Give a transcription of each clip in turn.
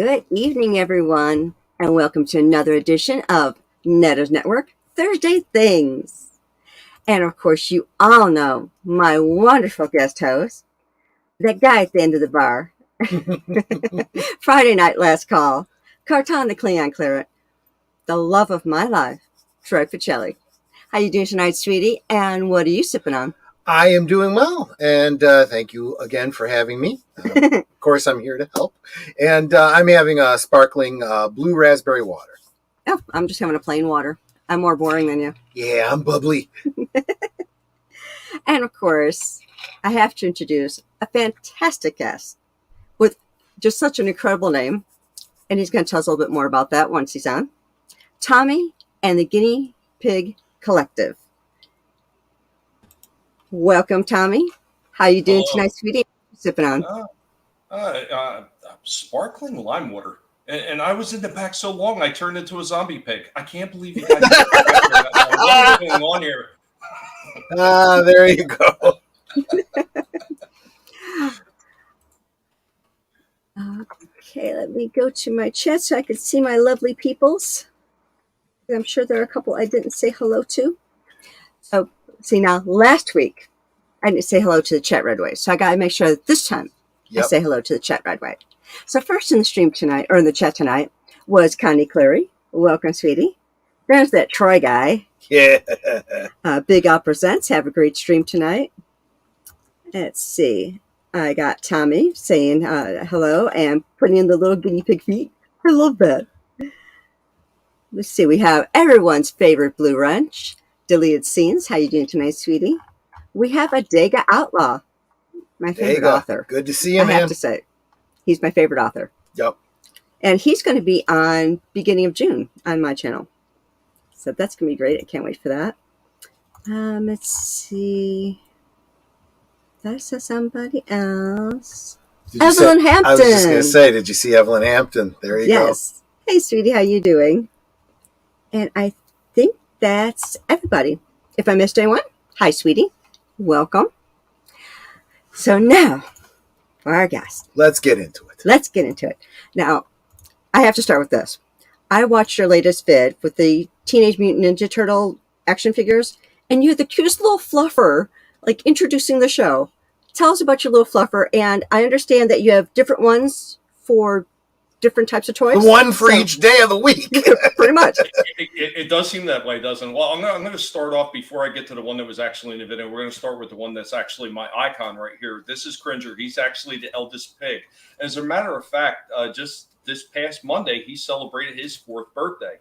Good evening, everyone, and welcome to another edition of Netta's Network Thursday Things. And of course, you all know my wonderful guest host, that guy at the end of the bar, Friday night last call, Carton the Cleon Claret, the love of my life, Troy Pacelli. How you doing tonight, sweetie? And what are you sipping on? I am doing well, and thank you again for having me. Of course, I'm here to help, and I'm having a sparkling blue raspberry water. Oh, I'm just having a plain water. I'm more boring than you. Yeah, I'm bubbly. And of course, I have to introduce a fantastic guest with just such an incredible name. And he's going to tell us a little bit more about that once he's on. Tommy and the Guinea Pig Collective. Welcome, Tommy. How you doing tonight, sweetie? What are you sipping on? Sparkling lime water. And I was in the back so long, I turned into a zombie pig. I can't believe you guys what is going on here? There you go. Okay, let me go to my chat so I can see my lovely peoples. I'm sure there are a couple I didn't say hello to. So, see now, last week, I didn't say hello to the chat right away. So I got to make sure that this time I say hello to the chat right away. So first in the stream tonight, or in the chat tonight, was Connie Cleary. Welcome, sweetie. There's that Troy guy. Yeah. Big Al Presents. Have a great stream tonight. Let's see. I got Tommy saying hello and putting in the little guinea pig feet. I love that. Let's see. We have everyone's favorite Blue Wrench. Deleted Scenes. How you doing tonight, sweetie? We have a Dega Outlaw, my favorite author. Good to see you, man. I have to say, he's my favorite author. Yep. And he's going to be on beginning of June on my channel. So that's going to be great. I can't wait for that. Let's see. Did I say somebody else? Evelyn Hampton. I was just going to say, did you see Evelyn Hampton? There you go. Yes. Hey, sweetie, how you doing? And I think that's everybody. If I missed anyone, hi, sweetie. Welcome. So now, for our guest. Let's get into it. Now, I have to start with this. I watched your latest vid with the Teenage Mutant Ninja Turtle action figures, and you had the cutest little fluffer, like introducing the show. Tell us about your little fluffer, and I understand that you have different ones for different types of toys. One for each day of the week. Pretty much. It does seem that way, doesn't it? Well, I'm going to start off before I get to the one that was actually in the video. We're going to start with the one that's actually my icon right here. This is Cringer. He's actually the eldest pig. As a matter of fact, just this past Monday, he celebrated his 4th birthday.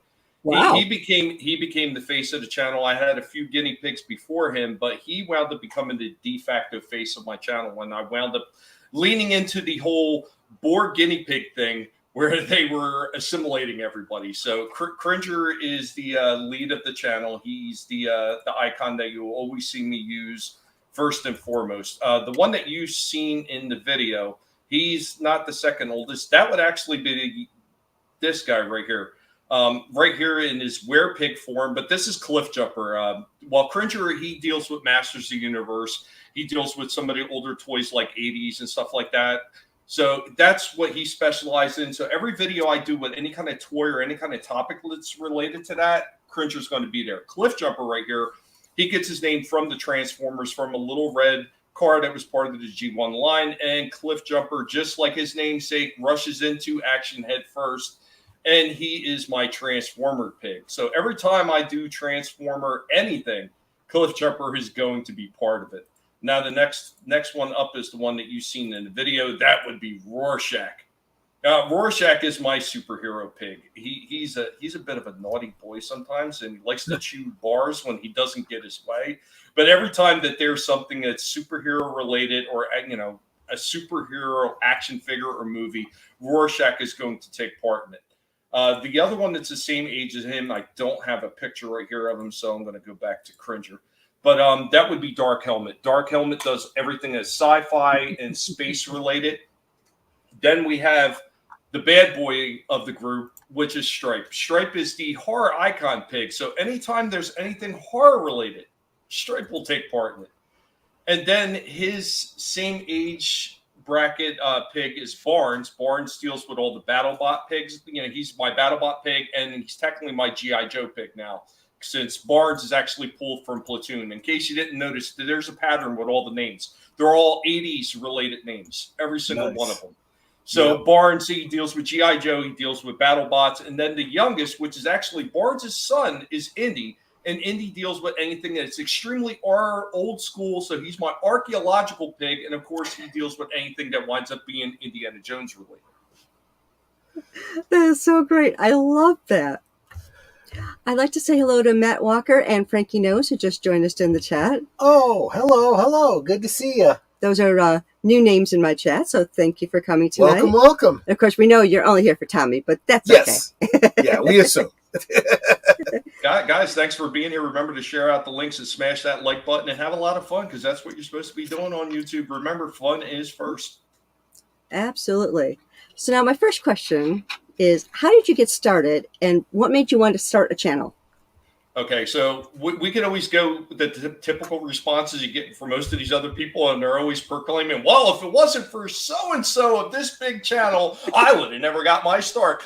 Wow. He became the face of the channel. I had a few guinea pigs before him, but he wound up becoming the de facto face of my channel when I wound up leaning into the whole boar guinea pig thing, where they were assimilating everybody. So Cringer is the lead of the channel. He's the icon that you will always see me use first and foremost. The one that you've seen in the video, he's not the second oldest. That would actually be this guy right here. Right here in his were-pig form, but this is Cliff Jumper. While Cringer, he deals with Masters of the Universe. He deals with some of the older toys like 80s and stuff like that. So that's what he specialized in. So every video I do with any kind of toy or any kind of topic that's related to that, Cringer's going to be there. Cliff Jumper right here, he gets his name from the Transformers, from a little red car that was part of the G1 line. And Cliff Jumper, just like his namesake, rushes into action head first. And he is my Transformer pig. So every time I do Transformer anything, Cliff Jumper is going to be part of it. Now, the next one up is the one that you've seen in the video. That would be Rorschach. Rorschach is my superhero pig. He's a bit of a naughty boy sometimes, and he likes to chew bars when he doesn't get his way. But every time that there's something that's superhero related, or a superhero action figure or movie, Rorschach is going to take part in it. The other one that's the same age as him, I don't have a picture right here of him, so I'm going to go back to Cringer. But that would be Dark Helmet. Dark Helmet does everything that's sci-fi and space related. Then we have the bad boy of the group, which is Stripe. Stripe is the horror icon pig. So anytime there's anything horror related, Stripe will take part in it. And then his same age bracket pig is Barnes. Barnes deals with all the BattleBot pigs. He's my BattleBot pig, and he's technically my GI Joe pig now, since Barnes is actually pulled from Platoon. In case you didn't notice, there's a pattern with all the names. They're all 80s related names, every single one of them. So Barnes, he deals with GI Joe, he deals with BattleBots, and then the youngest, which is actually Barnes' son, is Indy. And Indy deals with anything that's extremely old school. So he's my archaeological pig. And of course, he deals with anything that winds up being Indiana Jones related. That is so great. I love that. I'd like to say hello to Matt Walker and Frankie Nose, who just joined us in the chat. Oh, hello. Good to see you. Those are new names in my chat, so thank you for coming tonight. Welcome. And of course, we know you're only here for Tommy, but that's okay. Yeah, we assume. Guys, thanks for being here. Remember to share out the links and smash that like button and have a lot of fun, because that's what you're supposed to be doing on YouTube. Remember, fun is first. Absolutely. So now my first question is, how did you get started and what made you want to start a channel? Okay, so we can always go with the typical responses you get from most of these other people, and they're always proclaiming, well, if it wasn't for so-and-so of this big channel, I would have never got my start.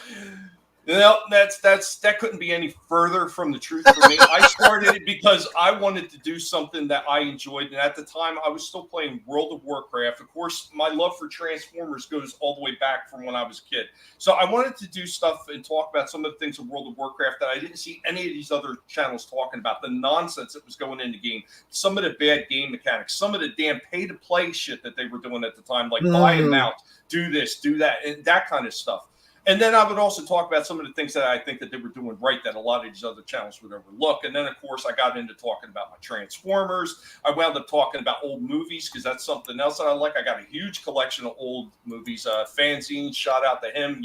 No, that couldn't be any further from the truth for me. I started it because I wanted to do something that I enjoyed, and at the time, I was still playing World of Warcraft. Of course, my love for Transformers goes all the way back from when I was a kid. So I wanted to do stuff and talk about some of the things in World of Warcraft that I didn't see any of these other channels talking about. The nonsense that was going in the game, some of the bad game mechanics, some of the damn pay-to-play shit that they were doing at the time, like buy a mount, do this, do that, and that kind of stuff. And then I would also talk about some of the things that I think that they were doing right that a lot of these other channels would overlook. And then, of course, I got into talking about my Transformers. I wound up talking about old movies because that's something else that I like. I got a huge collection of old movies, fanzines, shout out to him.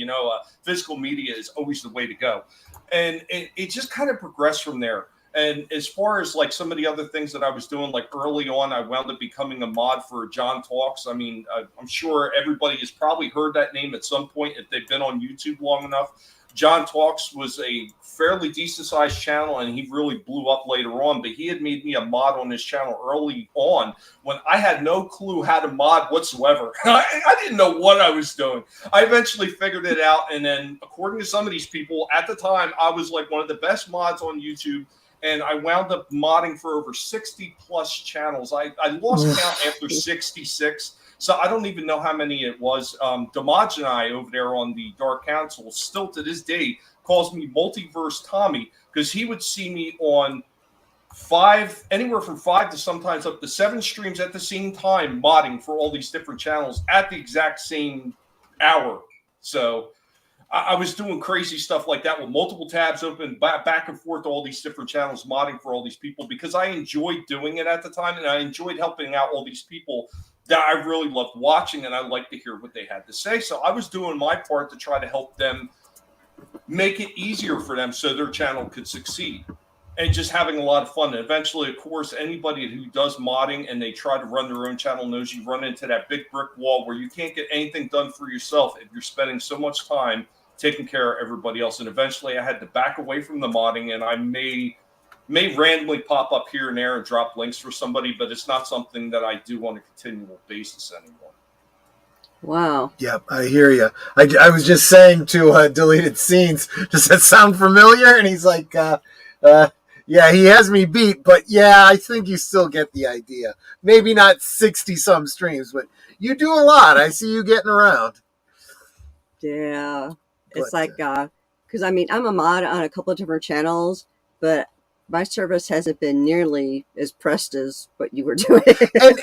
Physical media is always the way to go. And it just kind of progressed from there. And as far as like some of the other things that I was doing, like early on, I wound up becoming a mod for John Talks. I mean, I'm sure everybody has probably heard that name at some point if they've been on YouTube long enough. John Talks was a fairly decent sized channel, and he really blew up later on. But he had made me a mod on his channel early on when I had no clue how to mod whatsoever. I didn't know what I was doing. I eventually figured it out. And then according to some of these people at the time, I was like one of the best mods on YouTube. And I wound up modding for over 60 plus channels. I lost count after 66. So I don't even know how many it was. Damaj and I over there on the Dark Council still to this day calls me Multiverse Tommy, because he would see me on anywhere from 5 to sometimes up to 7 streams at the same time modding for all these different channels at the exact same hour. So I was doing crazy stuff like that with multiple tabs open, back and forth to all these different channels, modding for all these people, because I enjoyed doing it at the time, and I enjoyed helping out all these people that I really loved watching, and I liked to hear what they had to say. So I was doing my part to try to help them make it easier for them so their channel could succeed, and just having a lot of fun. And eventually, of course, anybody who does modding and they try to run their own channel knows you run into that big brick wall where you can't get anything done for yourself if you're spending so much time taking care of everybody else. And eventually I had to back away from the modding, and I may randomly pop up here and there and drop links for somebody, but it's not something that I do on a continual basis anymore. Wow. Yep, I hear you. I was just saying to Deleted Scenes, does that sound familiar? And he's like, yeah, he has me beat, but yeah, I think you still get the idea. Maybe not 60-some streams, but you do a lot. I see you getting around. Yeah. It's like, because I mean, I'm a mod on a couple of different channels, but my service hasn't been nearly as pressed as what you were doing.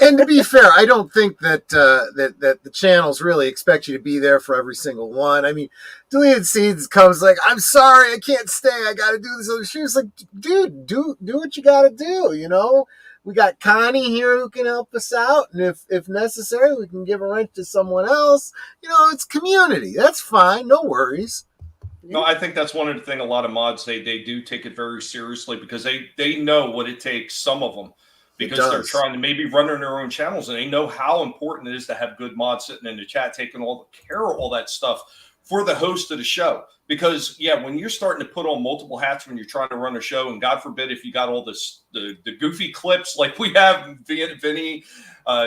and to be fair, I don't think that that the channels really expect you to be there for every single one. I mean, Deleted Seeds comes like, I'm sorry, I can't stay. I got to do this other shoot. It's like, dude, do what you got to do. We got Connie here who can help us out, and if necessary, we can give a rent to someone else. It's community. That's fine. No worries. No, I think that's one of the things a lot of mods, they do take it very seriously, because they know what it takes, some of them, because they're trying to maybe run their own channels, and they know how important it is to have good mods sitting in the chat, taking all the care of all that stuff for the host of the show. Because, yeah, when you're starting to put on multiple hats when you're trying to run a show, and God forbid if you got all this the goofy clips like we have, Vinny,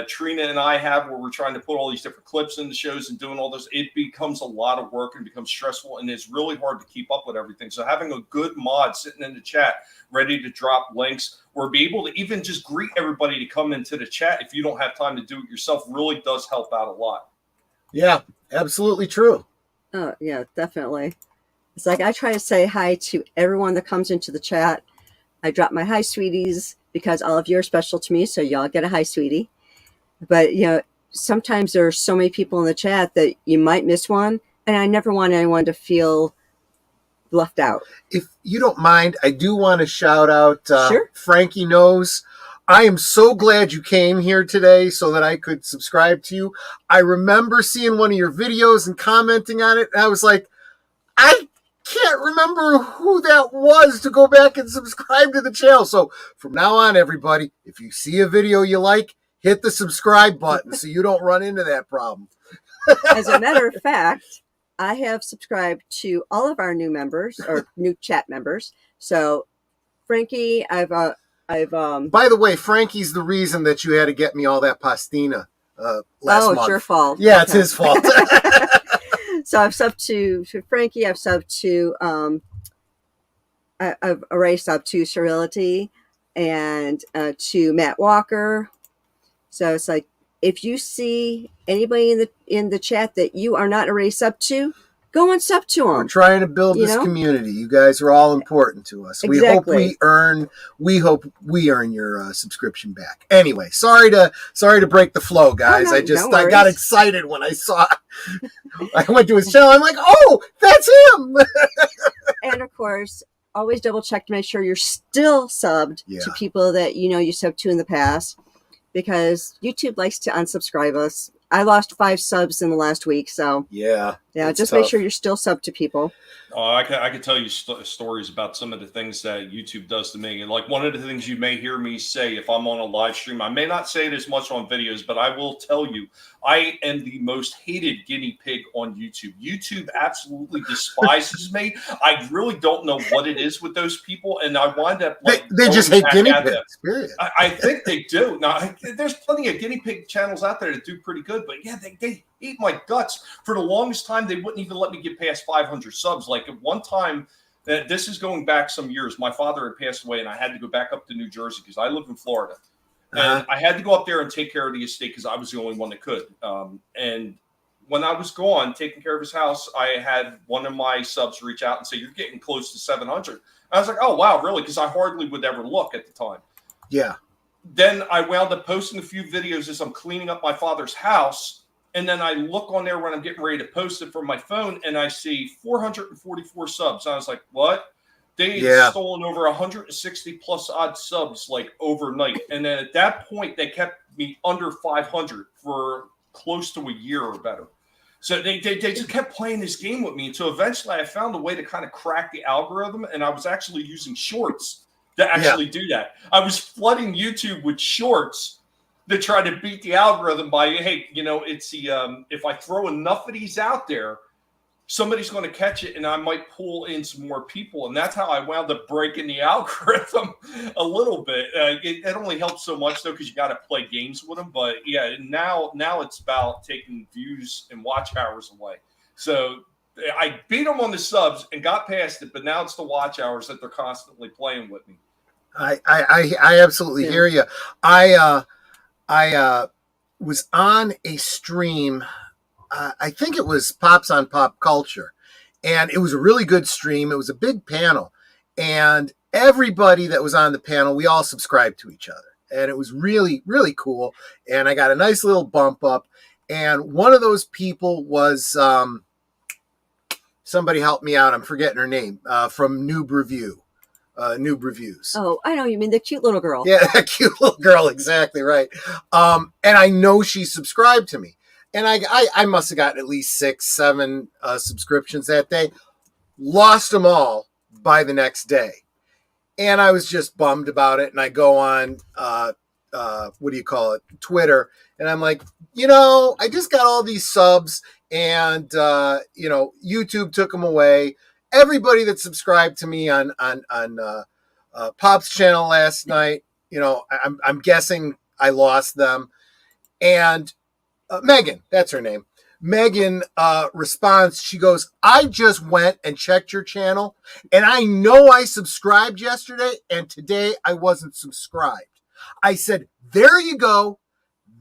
Trina, and I have, where we're trying to put all these different clips in the shows and doing all this, it becomes a lot of work and becomes stressful, and it's really hard to keep up with everything. So having a good mod sitting in the chat, ready to drop links, or be able to even just greet everybody to come into the chat if you don't have time to do it yourself, really does help out a lot. Yeah, absolutely true. Oh, yeah, definitely. It's like I try to say hi to everyone that comes into the chat. I drop my hi, sweeties, because all of you are special to me, so y'all get a hi, sweetie. But, sometimes there are so many people in the chat that you might miss one, and I never want anyone to feel left out. If you don't mind, I do want to shout out Sure. Frankie Knows. I am so glad you came here today so that I could subscribe to you. I remember seeing one of your videos and commenting on it, and I was like, I can't remember who that was to go back and subscribe to the channel. So from now on, everybody, if you see a video you like, hit the subscribe button so you don't run into that problem. As a matter of fact, I have subscribed to all of our new members or new chat members. So Frankie, I've By the way, Frankie's the reason that you had to get me all that pastina last month. it's your fault. Yeah, it's his fault. So I've subbed to Frankie. I've subbed to I've already subbed to Serility and to Matt Walker. So it's like, if you see anybody in the chat that you are not already subbed to, go and sub to them. We're trying to build this community. You guys are all important to us. Exactly. We hope we earn your subscription back. Anyway, sorry to break the flow, guys. Oh, no, I got excited when I saw I went to his channel. I'm like, oh, that's him. And of course, always double check to make sure you're still subbed to people that you subbed to in the past, because YouTube likes to unsubscribe us. I lost 5 subs in the last week, so yeah, just tough. Make sure you're still subbed to people. I could tell you stories about some of the things that YouTube does to me. And like one of the things you may hear me say if I'm on a live stream, I may not say it as much on videos, but I will tell you, I am the most hated guinea pig on YouTube. YouTube absolutely despises me. I really don't know what it is with those people, and I wind up like they just hate guinea pigs. Period. I think they do. Now, there's plenty of guinea pig channels out there that do pretty good, but yeah, they eat my guts. For the longest time, they wouldn't even let me get past 500 subs. Like at one time, this is going back some years, my father had passed away, and I had to go back up to New Jersey because I live in Florida. And I had to go up there and take care of the estate because I was the only one that could. And when I was gone, taking care of his house, I had one of my subs reach out and say, "You're getting close to 700." I was like, "Oh, wow, really?" Because I hardly would ever look at the time. Yeah. Then I wound up posting a few videos as I'm cleaning up my father's house. And then I look on there when I'm getting ready to post it from my phone, and I see 444 subs. I was like, what? They had stolen over 160 plus odd subs like overnight. And then at that point, they kept me under 500 for close to a year or better. So they just kept playing this game with me. And so eventually I found a way to kind of crack the algorithm, and I was actually using shorts to actually do that. I was flooding YouTube with shorts to try to beat the algorithm by, hey, it's the if I throw enough of these out there, somebody's going to catch it, and I might pull in some more people. And that's how I wound up breaking the algorithm a little bit. It only helps so much, though, because you got to play games with them. But, yeah, now it's about taking views and watch hours away. So I beat them on the subs and got past it, but now it's the watch hours that they're constantly playing with me. I absolutely hear you. I was on a stream. I think it was Pops on Pop Culture, and it was a really good stream. It was a big panel, and everybody that was on the panel, we all subscribed to each other, and it was really, really cool. And I got a nice little bump up. And one of those people was somebody help me out. I'm forgetting her name from Noob Reviews. Oh, I know. You mean the cute little girl. Yeah, that cute little girl. Exactly right. And I know she subscribed to me. And I must have gotten at least 6, 7 subscriptions that day. Lost them all by the next day. And I was just bummed about it. And I go on, Twitter. And I'm like, I just got all these subs. and YouTube took them away. Everybody that subscribed to me on Pop's channel last night, I'm guessing I lost them. And Megan, that's her name. Megan responds, she goes, I just went and checked your channel, and I know I subscribed yesterday, and today I wasn't subscribed. I said, there you go.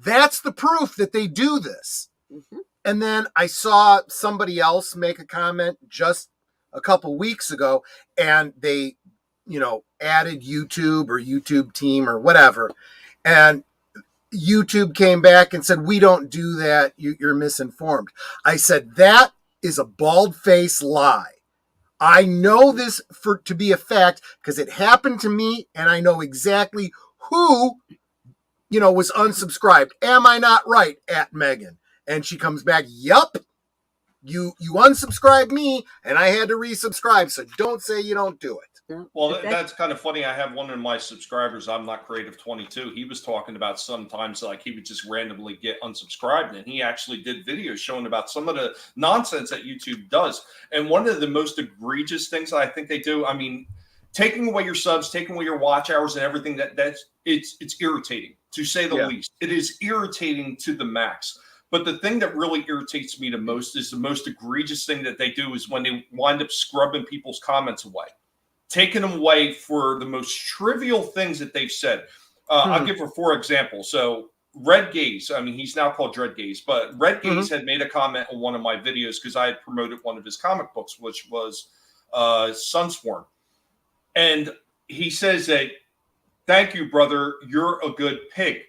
That's the proof that they do this. Mm-hmm. And then I saw somebody else make a comment just a couple weeks ago, and they, added YouTube or YouTube team or whatever. And YouTube came back and said, we don't do that. You're misinformed. I said, that is a bald-faced lie. I know this to be a fact because it happened to me, and I know exactly who, was unsubscribed. Am I not right, at Megan? And she comes back, yup. You unsubscribed me, and I had to resubscribe, so don't say you don't do it. Well, that's kind of funny. I have one of my subscribers, I'm Not Creative 22. He was talking about sometimes like he would just randomly get unsubscribed, and he actually did videos showing about some of the nonsense that YouTube does. And one of the most egregious things I think they do, I mean, taking away your subs, taking away your watch hours and everything, it's irritating, to say the least. It is irritating to the max. But the thing that really irritates me the most is the most egregious thing that they do is when they wind up scrubbing people's comments away, taking them away for the most trivial things that they've said. I'll give her 4 examples. So Red Gaze, I mean, he's now called Dread Gaze, but Red Gaze had made a comment on one of my videos because I had promoted one of his comic books, which was Sunsworn. And he says that, thank you, brother, you're a good pig.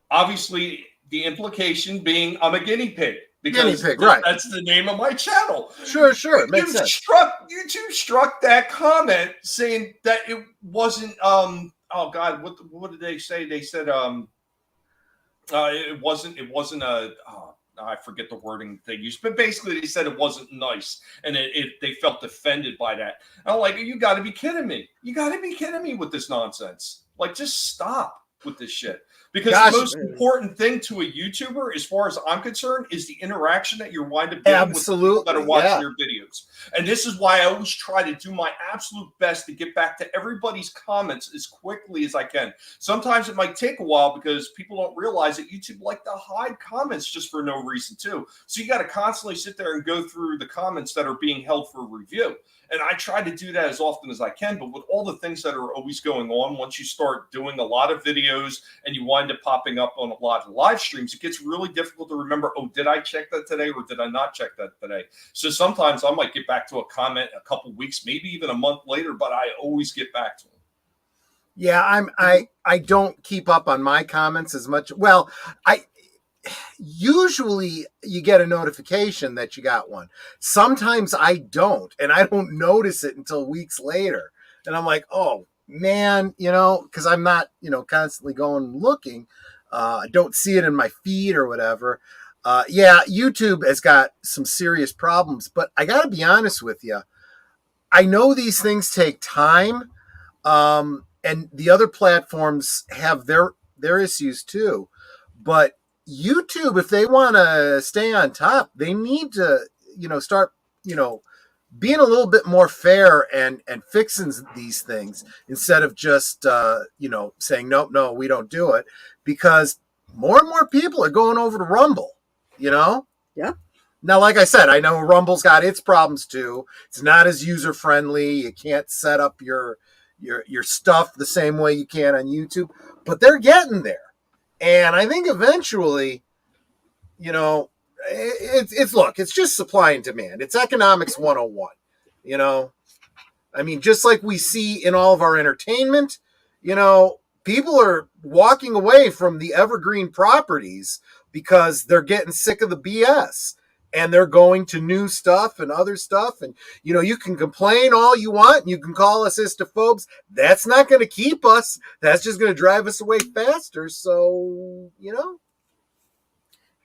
Obviously, the implication being I'm a guinea pig. Because guinea pig, right. That's the name of my channel. Sure. It makes sense. YouTube struck that comment saying that it wasn't oh God, what did they say? They said it wasn't a I forget the wording they used, but basically they said it wasn't nice, and they felt offended by that. And I'm like, you got to be kidding me! You got to be kidding me with this nonsense! Like, just stop with this shit. Because the most important thing to a YouTuber, as far as I'm concerned, is the interaction that you're wind up getting with people that are watching your videos. And this is why I always try to do my absolute best to get back to everybody's comments as quickly as I can. Sometimes it might take a while because people don't realize that YouTube like to hide comments just for no reason too. So you got to constantly sit there and go through the comments that are being held for review. And I try to do that as often as I can. But with all the things that are always going on, once you start doing a lot of videos and you wind up popping up on a lot of live streams, it gets really difficult to remember, oh, did I check that today or did I not check that today? So sometimes I might get back to a comment a couple weeks, maybe even a month later, but I always get back to them. Yeah, I don't keep up on my comments as much. Well, usually you get a notification that you got one. Sometimes I don't, and I don't notice it until weeks later. And I'm like, oh man, because I'm not, constantly going and looking. I don't see it in my feed or whatever. YouTube has got some serious problems, but I got to be honest with you. I know these things take time, and the other platforms have their issues too, but YouTube, if they want to stay on top, they need to, start, being a little bit more fair and fixing these things instead of just, saying, no, we don't do it, because more and more people are going over to Rumble, Yeah. Now, like I said, I know Rumble's got its problems too. It's not as user friendly. You can't set up your stuff the same way you can on YouTube, but they're getting there. And I think eventually, it's just supply and demand. It's economics 101, I mean, just like we see in all of our entertainment, people are walking away from the evergreen properties because they're getting sick of the BS. And they're going to new stuff and other stuff. And, you can complain all you want. And you can call us histophobes. That's not going to keep us. That's just going to drive us away faster. So,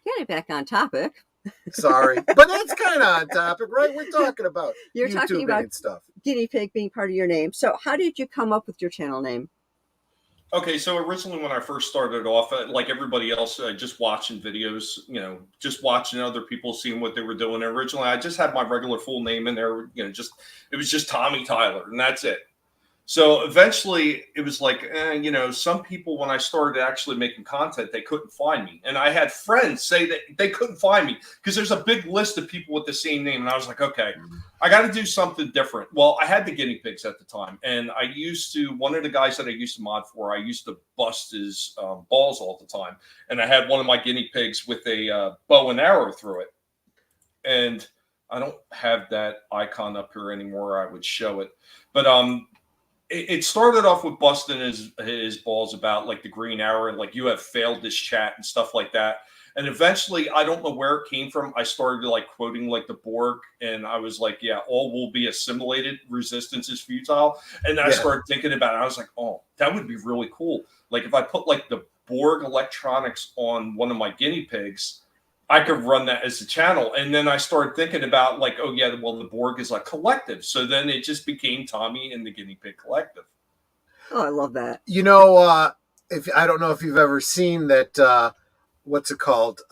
Getting back on topic. Sorry. But that's kind of on topic, right? We're talking about You're YouTube talking about and stuff. Guinea pig being part of your name. So how did you come up with your channel name? Okay, so originally when I first started off, like everybody else, just watching videos, just watching other people, seeing what they were doing. And originally, I just had my regular full name in there. Just it was just Tommy Tyler, and that's it. So eventually it was like, some people, when I started actually making content, they couldn't find me. And I had friends say that they couldn't find me because there's a big list of people with the same name. And I was like, okay, I got to do something different. Well, I had the guinea pigs at the time. And one of the guys that I used to mod for, I used to bust his balls all the time. And I had one of my guinea pigs with a bow and arrow through it. And I don't have that icon up here anymore. I would show it. But it started off with busting his balls about like the green arrow and like you have failed this chat and stuff like that. And eventually, I don't know where it came from. I started like quoting like the Borg, and I was like, "Yeah, all will be assimilated. Resistance is futile." And I started thinking about it. I was like, "Oh, that would be really cool. Like if I put like the Borg electronics on one of my guinea pigs, I could run that as a channel." And then I started thinking about like, oh yeah, well the Borg is like collective. So then it just became Tommy and the Guinea Pig Collective. Oh, I love that. If I don't know if you've ever seen that, what's it called?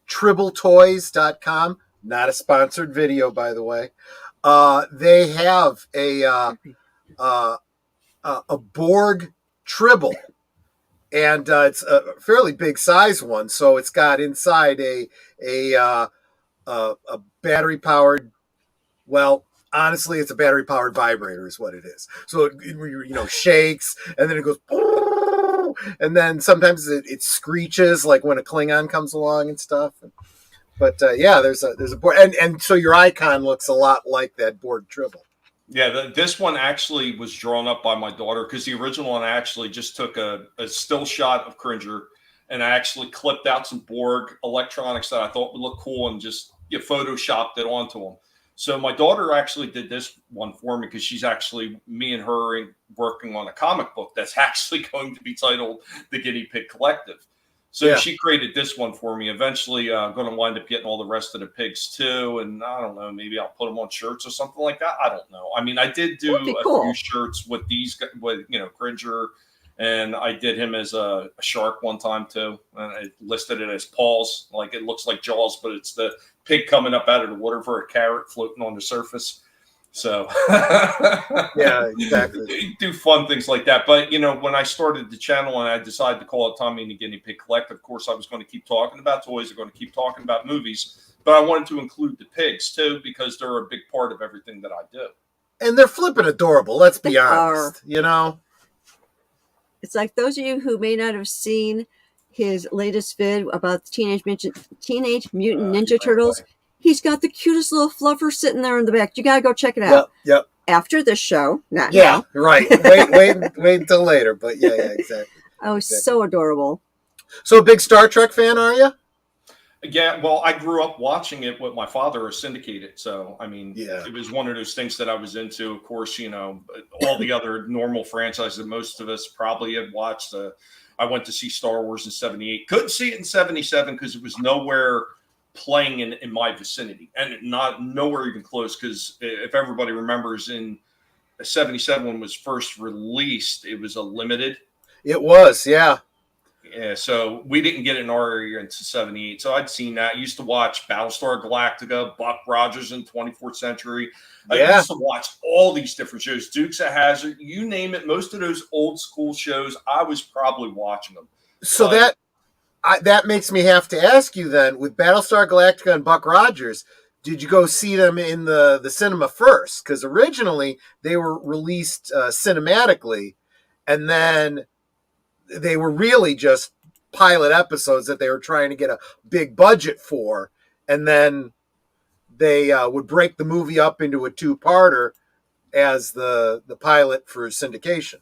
Tribbletoys.com. Not a sponsored video, by the way. They have a Borg Tribble, and it's a fairly big size one. So it's got inside a battery powered. Well, honestly, it's a battery powered vibrator, is what it is. So it shakes, and then it goes, and then sometimes it screeches like when a Klingon comes along and stuff. But there's a board, and so your icon looks a lot like that Borg Tribble. Yeah, this one actually was drawn up by my daughter because the original one I actually just took a still shot of Cringer and I actually clipped out some Borg electronics that I thought would look cool and just photoshopped it onto them. So my daughter actually did this one for me because she's actually me and her working on a comic book that's actually going to be titled The Guinea Pig Collective. So she created this one for me. Eventually, going to wind up getting all the rest of the pigs too. And I don't know, maybe I'll put them on shirts or something like that. I don't know. I mean, I did do a few shirts with Cringer, and I did him as a shark one time too. And I listed it as paws, like it looks like Jaws, but it's the pig coming up out of the water for a carrot floating on the surface. So yeah, exactly. Do fun things like that. But when I started the channel and I decided to call it Tommy and the Guinea Pig Collective, of course I was going to keep talking about toys, I'm going to keep talking about movies, but I wanted to include the pigs too because they're a big part of everything that I do. And they're flipping adorable, let's be honest. It's like those of you who may not have seen his latest vid about the Teenage Mutant Ninja Turtles. He's got the cutest little fluffer sitting there in the back. You got to go check it out. Yep. After this show, not now. Right. Wait until later. But yeah, exactly. Oh, exactly. So adorable. So a big Star Trek fan, are you? Yeah, well, I grew up watching it with my father syndicated. So, I mean, it was one of those things that I was into. Of course, all the other normal franchises that most of us probably had watched. I went to see Star Wars in 78. Couldn't see it in 77 because it was nowhere playing in my vicinity and nowhere even close, because if everybody remembers, in 77 when it was first released, it was a limited. It was, yeah, so we didn't get it in our area until 78. So I'd seen that. I used to watch Battlestar Galactica, Buck Rogers in 24th Century. I used to watch all these different shows, Dukes of Hazzard, you name it. Most of those old school shows, I was probably watching them. So that makes me have to ask you then, with Battlestar Galactica and Buck Rogers, did you go see them in the cinema first? Because originally they were released cinematically, and then they were really just pilot episodes that they were trying to get a big budget for, and then they would break the movie up into a two-parter as the pilot for syndication.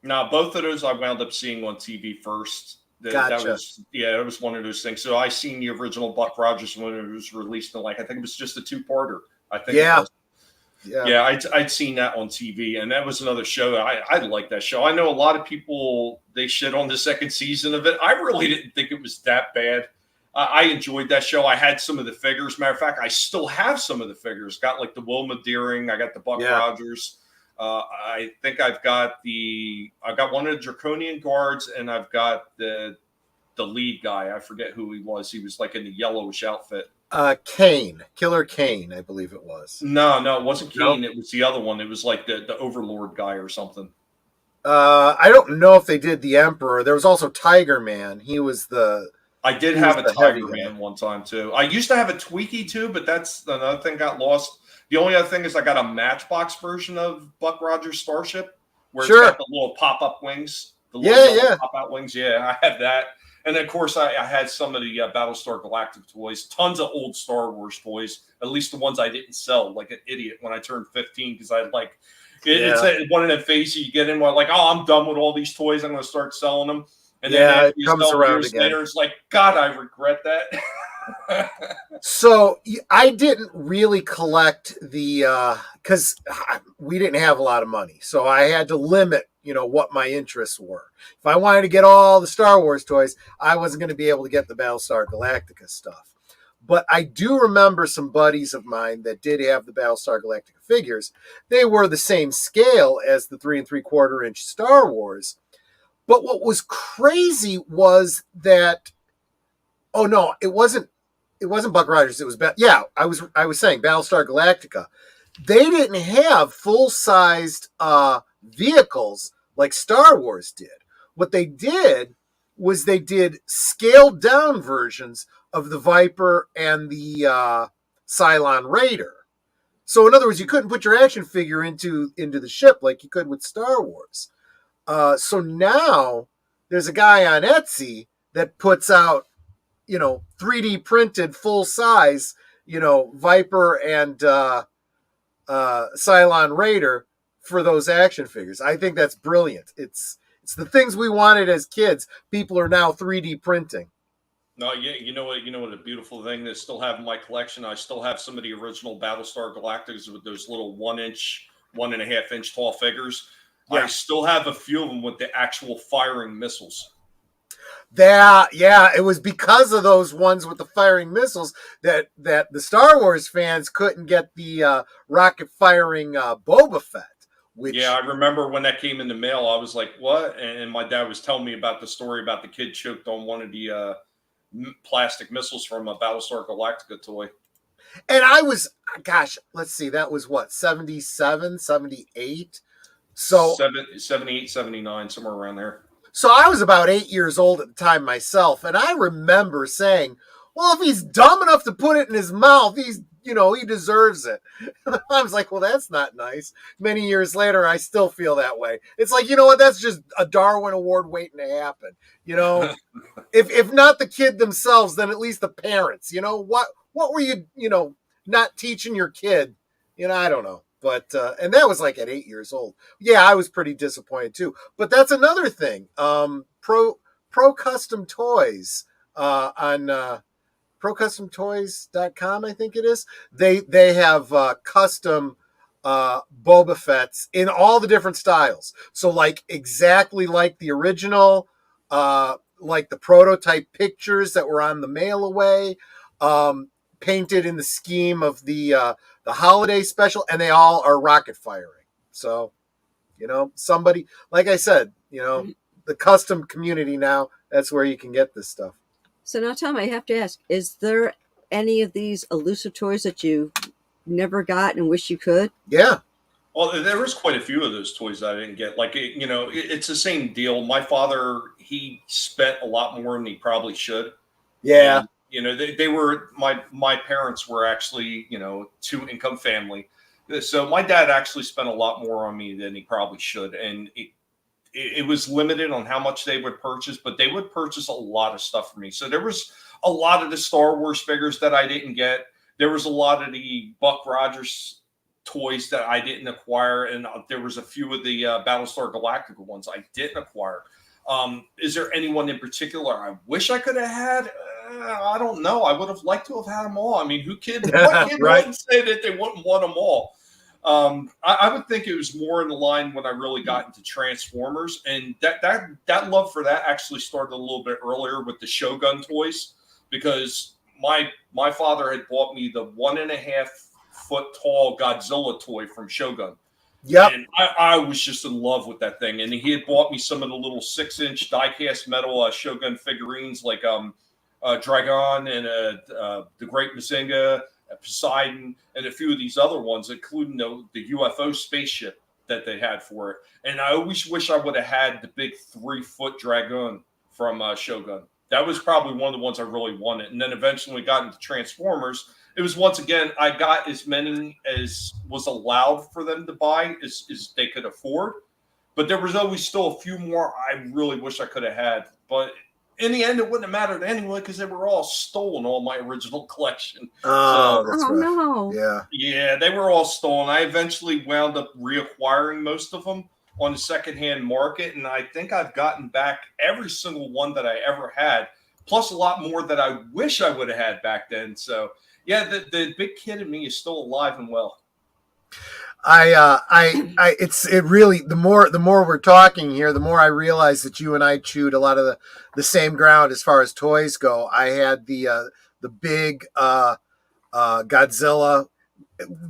Now, both of those I wound up seeing on TV first. Gotcha. It was one of those things. So I seen the original Buck Rogers when it was released, and I think it was just a two-parter. I think. I'd seen that on TV, and that was another show. I like that show. I know a lot of people, they shit on the second season of it. I really didn't think it was that bad. I enjoyed that show. I had some of the figures. Matter of fact, I still have some of the figures. Got like the Wilma Deering. I got the Buck Rogers. I think I've got one of the Draconian guards, and I've got the lead guy. I forget who he was. He was like in the yellowish outfit. Kane, Killer Kane, I believe it was. No, it wasn't Kane. No? It was the other one. It was like the Overlord guy or something. I don't know if they did the Emperor. There was also Tiger Man. He was the. I did he have was a the heavy Tiger guy. Man one time too. I used to have a Tweaky too, but that's another thing got lost. The only other thing is I got a Matchbox version of Buck Rogers Starship, where Sure. it's got the little pop-up wings, the Yeah, little yeah. pop-out wings. Yeah, I had that. And then, of course, I had some of the Battlestar Galactica toys, tons of old Star Wars toys, at least the ones I didn't sell like an idiot when I turned 15, because I like it's one of that phase you get in where like, oh, I'm done with all these toys. I'm going to start selling them. And then after it you comes sell around years again. later, it's like, God, I regret that. So I didn't really collect the because we didn't have a lot of money, so I had to limit, what my interests were. If I wanted to get all the Star Wars toys, I wasn't going to be able to get the Battlestar Galactica stuff. But I do remember some buddies of mine that did have the Battlestar Galactica figures. They were the same scale as the 3 3/4 inch Star Wars. But what was crazy was that, oh no, it wasn't Buck Rogers. It was I was saying Battlestar Galactica. They didn't have full-sized vehicles like Star Wars did. What they did was they did scaled down versions of the Viper and the Cylon Raider. So in other words, you couldn't put your action figure into the ship like you could with Star Wars. So now there's a guy on Etsy that puts out 3D printed full size, Viper and Cylon Raider for those action figures. I think that's brilliant. It's the things we wanted as kids. People are now 3D printing. No, yeah, you know what a beautiful thing that I still have in my collection. I still have some of the original Battlestar Galacticas with those little 1-inch, 1.5-inch tall figures. Yeah. I still have a few of them with the actual firing missiles. It was because of those ones with the firing missiles that the Star Wars fans couldn't get the rocket firing Boba Fett. I remember when that came in the mail, I was like, what? And my dad was telling me about the story about the kid choked on one of the plastic missiles from a Battlestar Galactica toy. And I was, let's see, that was what, 77, 78? So 78, 79, somewhere around there. So I was about 8 years old at the time myself, and I remember saying, well, if he's dumb enough to put it in his mouth, he deserves it. I was like, well, that's not nice. Many years later, I still feel that way. It's like, you know what? That's just a Darwin Award waiting to happen. If not the kid themselves, then at least the parents. What were you, not teaching your kid? I don't know. But and that was like at 8 years old. Yeah, I was pretty disappointed too. But that's another thing. Pro Custom Toys on ProCustomToys.com, I think it is. They have custom Boba Fett's in all the different styles. So like exactly like the original, like the prototype pictures that were on the mail away, painted in the scheme of the holiday special, and they all are rocket firing. So, somebody, like I said, the custom community now, that's where you can get this stuff. So now, Tom, I have to ask, is there any of these elusive toys that you never got and wish you could? Yeah. Well, there was quite a few of those toys that I didn't get. Like, it's the same deal. My father, he spent a lot more than he probably should. Yeah. And, they were, my parents were actually, 2-income family. So my dad actually spent a lot more on me than he probably should. And it was limited on how much they would purchase, but they would purchase a lot of stuff for me. So there was a lot of the Star Wars figures that I didn't get. There was a lot of the Buck Rogers toys that I didn't acquire. And there was a few of the Battlestar Galactica ones I didn't acquire. Is there anyone in particular I wish I could have had? I don't know. I would have liked to have had them all. I mean, what kid right. wouldn't say that they wouldn't want them all? I would think it was more in the line when I really got into Transformers, and that love for that actually started a little bit earlier with the Shogun toys, because my father had bought me the 1.5 foot tall Godzilla toy from Shogun. Yep. And I was just in love with that thing. And he had bought me some of the little 6-inch die-cast metal Shogun figurines, like Dragon and the Great Mazinga, Poseidon, and a few of these other ones, including the UFO spaceship that they had for it. And I always wish I would have had the big 3-foot Dragon from Shogun. That was probably one of the ones I really wanted. And then eventually we got into Transformers. It was, once again, I got as many as was allowed for them to buy as they could afford. But there was always still a few more I really wish I could have had. But in the end, it wouldn't have mattered anyway because they were all stolen, all my original collection. Oh, So, that's Oh, rough. no. Yeah. they were all stolen. I eventually wound up reacquiring most of them on the secondhand market, and I think I've gotten back every single one that I ever had, plus a lot more that I wish I would have had back then. So, yeah, the big kid in me is still alive and well. It really, the more we're talking here, the more I realize that you and I chewed a lot of the same ground as far as toys go. I had the big Godzilla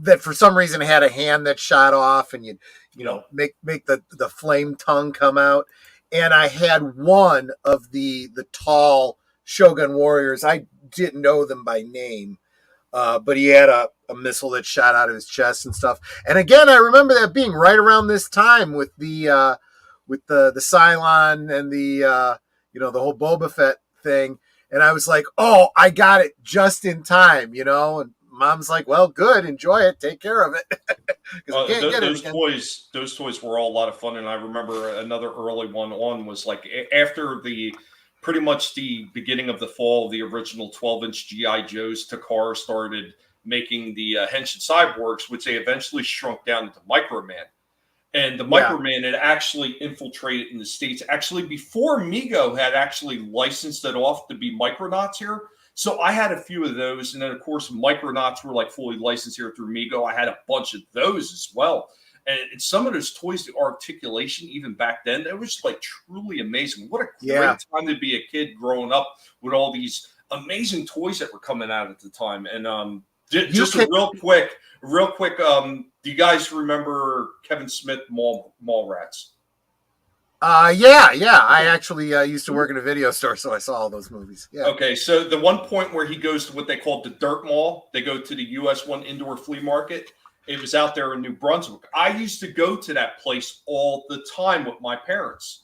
that for some reason had a hand that shot off, and you know make the flame tongue come out. And I had one of the tall Shogun warriors. I didn't know them by name. But he had a missile that shot out of his chest and stuff. And again, I remember that being right around this time with the Cylon and the the whole Boba Fett thing. And I was like, oh, I got it just in time, And Mom's like, well, good, enjoy it, take care of it, because we can't get it again. Those toys were all a lot of fun. And I remember another early one was like after pretty much the beginning of the fall of the original 12-inch GI Joes, Takara started making the Henshin Cyborgs, which they eventually shrunk down to Microman. And the Microman had actually infiltrated in the States, actually before Mego had actually licensed it off to be Micronauts here. So I had a few of those. And then, of course, Micronauts were like fully licensed here through Mego. I had a bunch of those as well. And some of those toys, the articulation, even back then, it was like truly amazing. What a great time to be a kid growing up with all these amazing toys that were coming out at the time. And just real quick, do you guys remember Kevin Smith Mallrats? Yeah. I actually used to work in a video store, so I saw all those movies. Yeah. Okay, so the one point where he goes to what they called the Dirt Mall, they go to the US 1 indoor flea market. It was out there in New Brunswick. I used to go to that place all the time with my parents.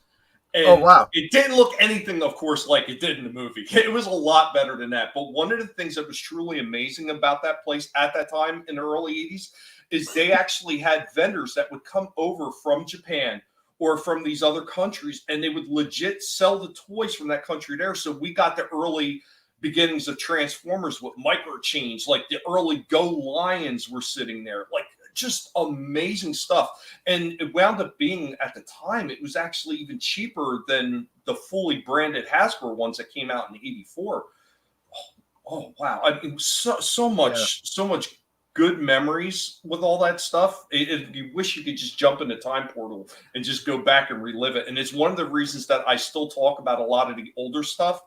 And oh, wow. It didn't look anything, of course, like it did in the movie. It was a lot better than that. But one of the things that was truly amazing about that place at that time in the early 80s is they actually had vendors that would come over from Japan or from these other countries, and they would legit sell the toys from that country there. So we got the early beginnings of Transformers with micro change, like the early Go Lions were sitting there, like just amazing stuff. And it wound up being, at the time, it was actually even cheaper than the fully branded Hasbro ones that came out in '84. Oh wow! I mean, so much good memories with all that stuff. You wish you could just jump in the time portal and just go back and relive it. And it's one of the reasons that I still talk about a lot of the older stuff.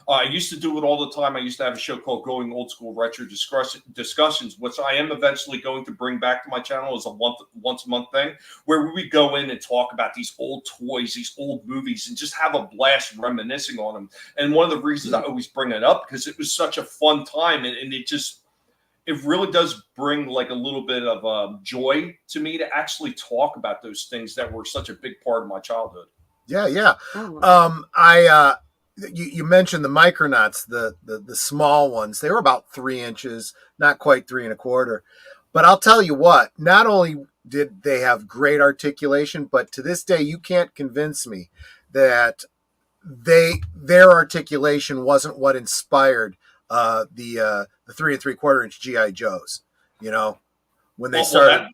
I used to do it all the time. I used to have a show called Going Old School Retro Discussions, which I am eventually going to bring back to my channel as a once a month thing, where we go in and talk about these old toys, these old movies, and just have a blast reminiscing on them. And one of the reasons I always bring it up, because it was such a fun time, and it really does bring like a little bit of joy to me to actually talk about those things that were such a big part of my childhood. Yeah. You mentioned the Micronauts, the small ones. They were about 3 inches, not quite 3 1/4. But I'll tell you what, not only did they have great articulation, but to this day, you can't convince me that their articulation wasn't what inspired the 3 3/4 inch GI Joes. When they started.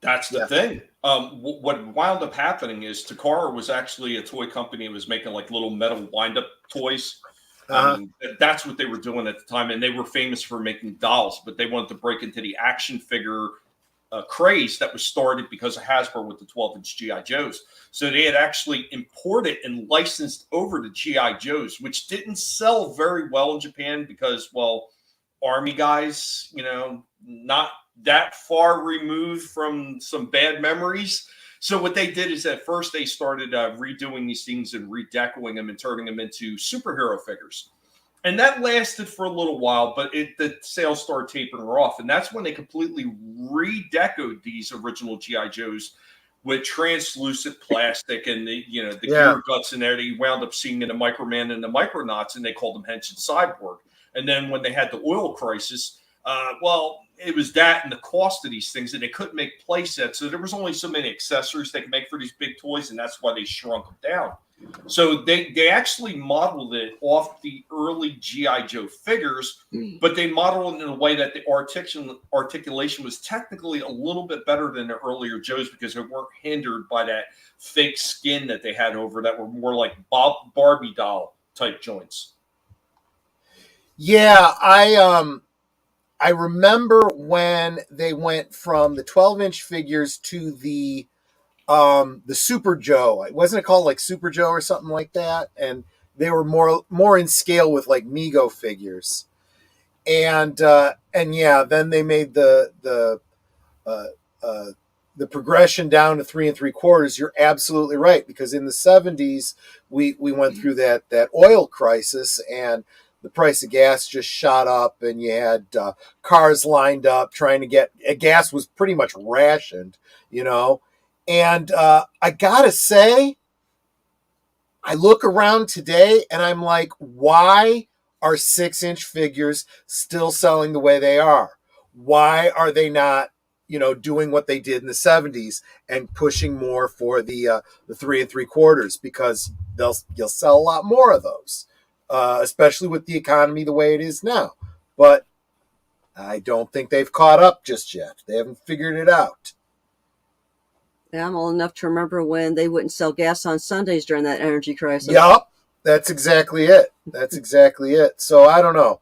That's the thing. What wound up happening is Takara was actually a toy company that was making like little metal wind-up toys. That's what they were doing at the time, and they were famous for making dolls, but they wanted to break into the action figure craze that was started because of Hasbro with the 12-inch GI Joes. So they had actually imported and licensed over the GI Joes, which didn't sell very well in Japan because, well, Army guys, not that far removed from some bad memories. So what they did is at first they started redoing these things and redecoing them and turning them into superhero figures. And that lasted for a little while, but the sales started tapering off. And that's when they completely redecoed these original G.I. Joes with translucent plastic and the gear guts in there that you wound up seeing in the Microman and the Micronauts, and they called them Hench and Cyborg. And then when they had the oil crisis, it was that and the cost of these things, and they couldn't make play sets. So there was only so many accessories they could make for these big toys, and that's why they shrunk them down. So they actually modeled it off the early G.I. Joe figures, but they modeled it in a way that the articulation was technically a little bit better than the earlier Joes because they weren't hindered by that fake skin that they had over that were more like Barbie doll type joints. Yeah, I remember when they went from the 12-inch figures to the Super Joe. Wasn't it called like Super Joe or something like that? And they were more in scale with like Mego figures. And yeah, then they made the progression down to 3 3/4. You're absolutely right, because in the 70s we went through that oil crisis, and the price of gas just shot up, and you had cars lined up trying to get gas was pretty much rationed, And I gotta say, I look around today and I'm like, why are 6-inch figures still selling the way they are? Why are they not, doing what they did in the 70s and pushing more for the 3 3/4? Because you'll sell a lot more of those, especially with the economy the way it is now. But I don't think they've caught up just yet. They haven't figured it out. Yeah, I'm old enough to remember when they wouldn't sell gas on Sundays during that energy crisis. Yup, that's exactly it. That's exactly it. So I don't know.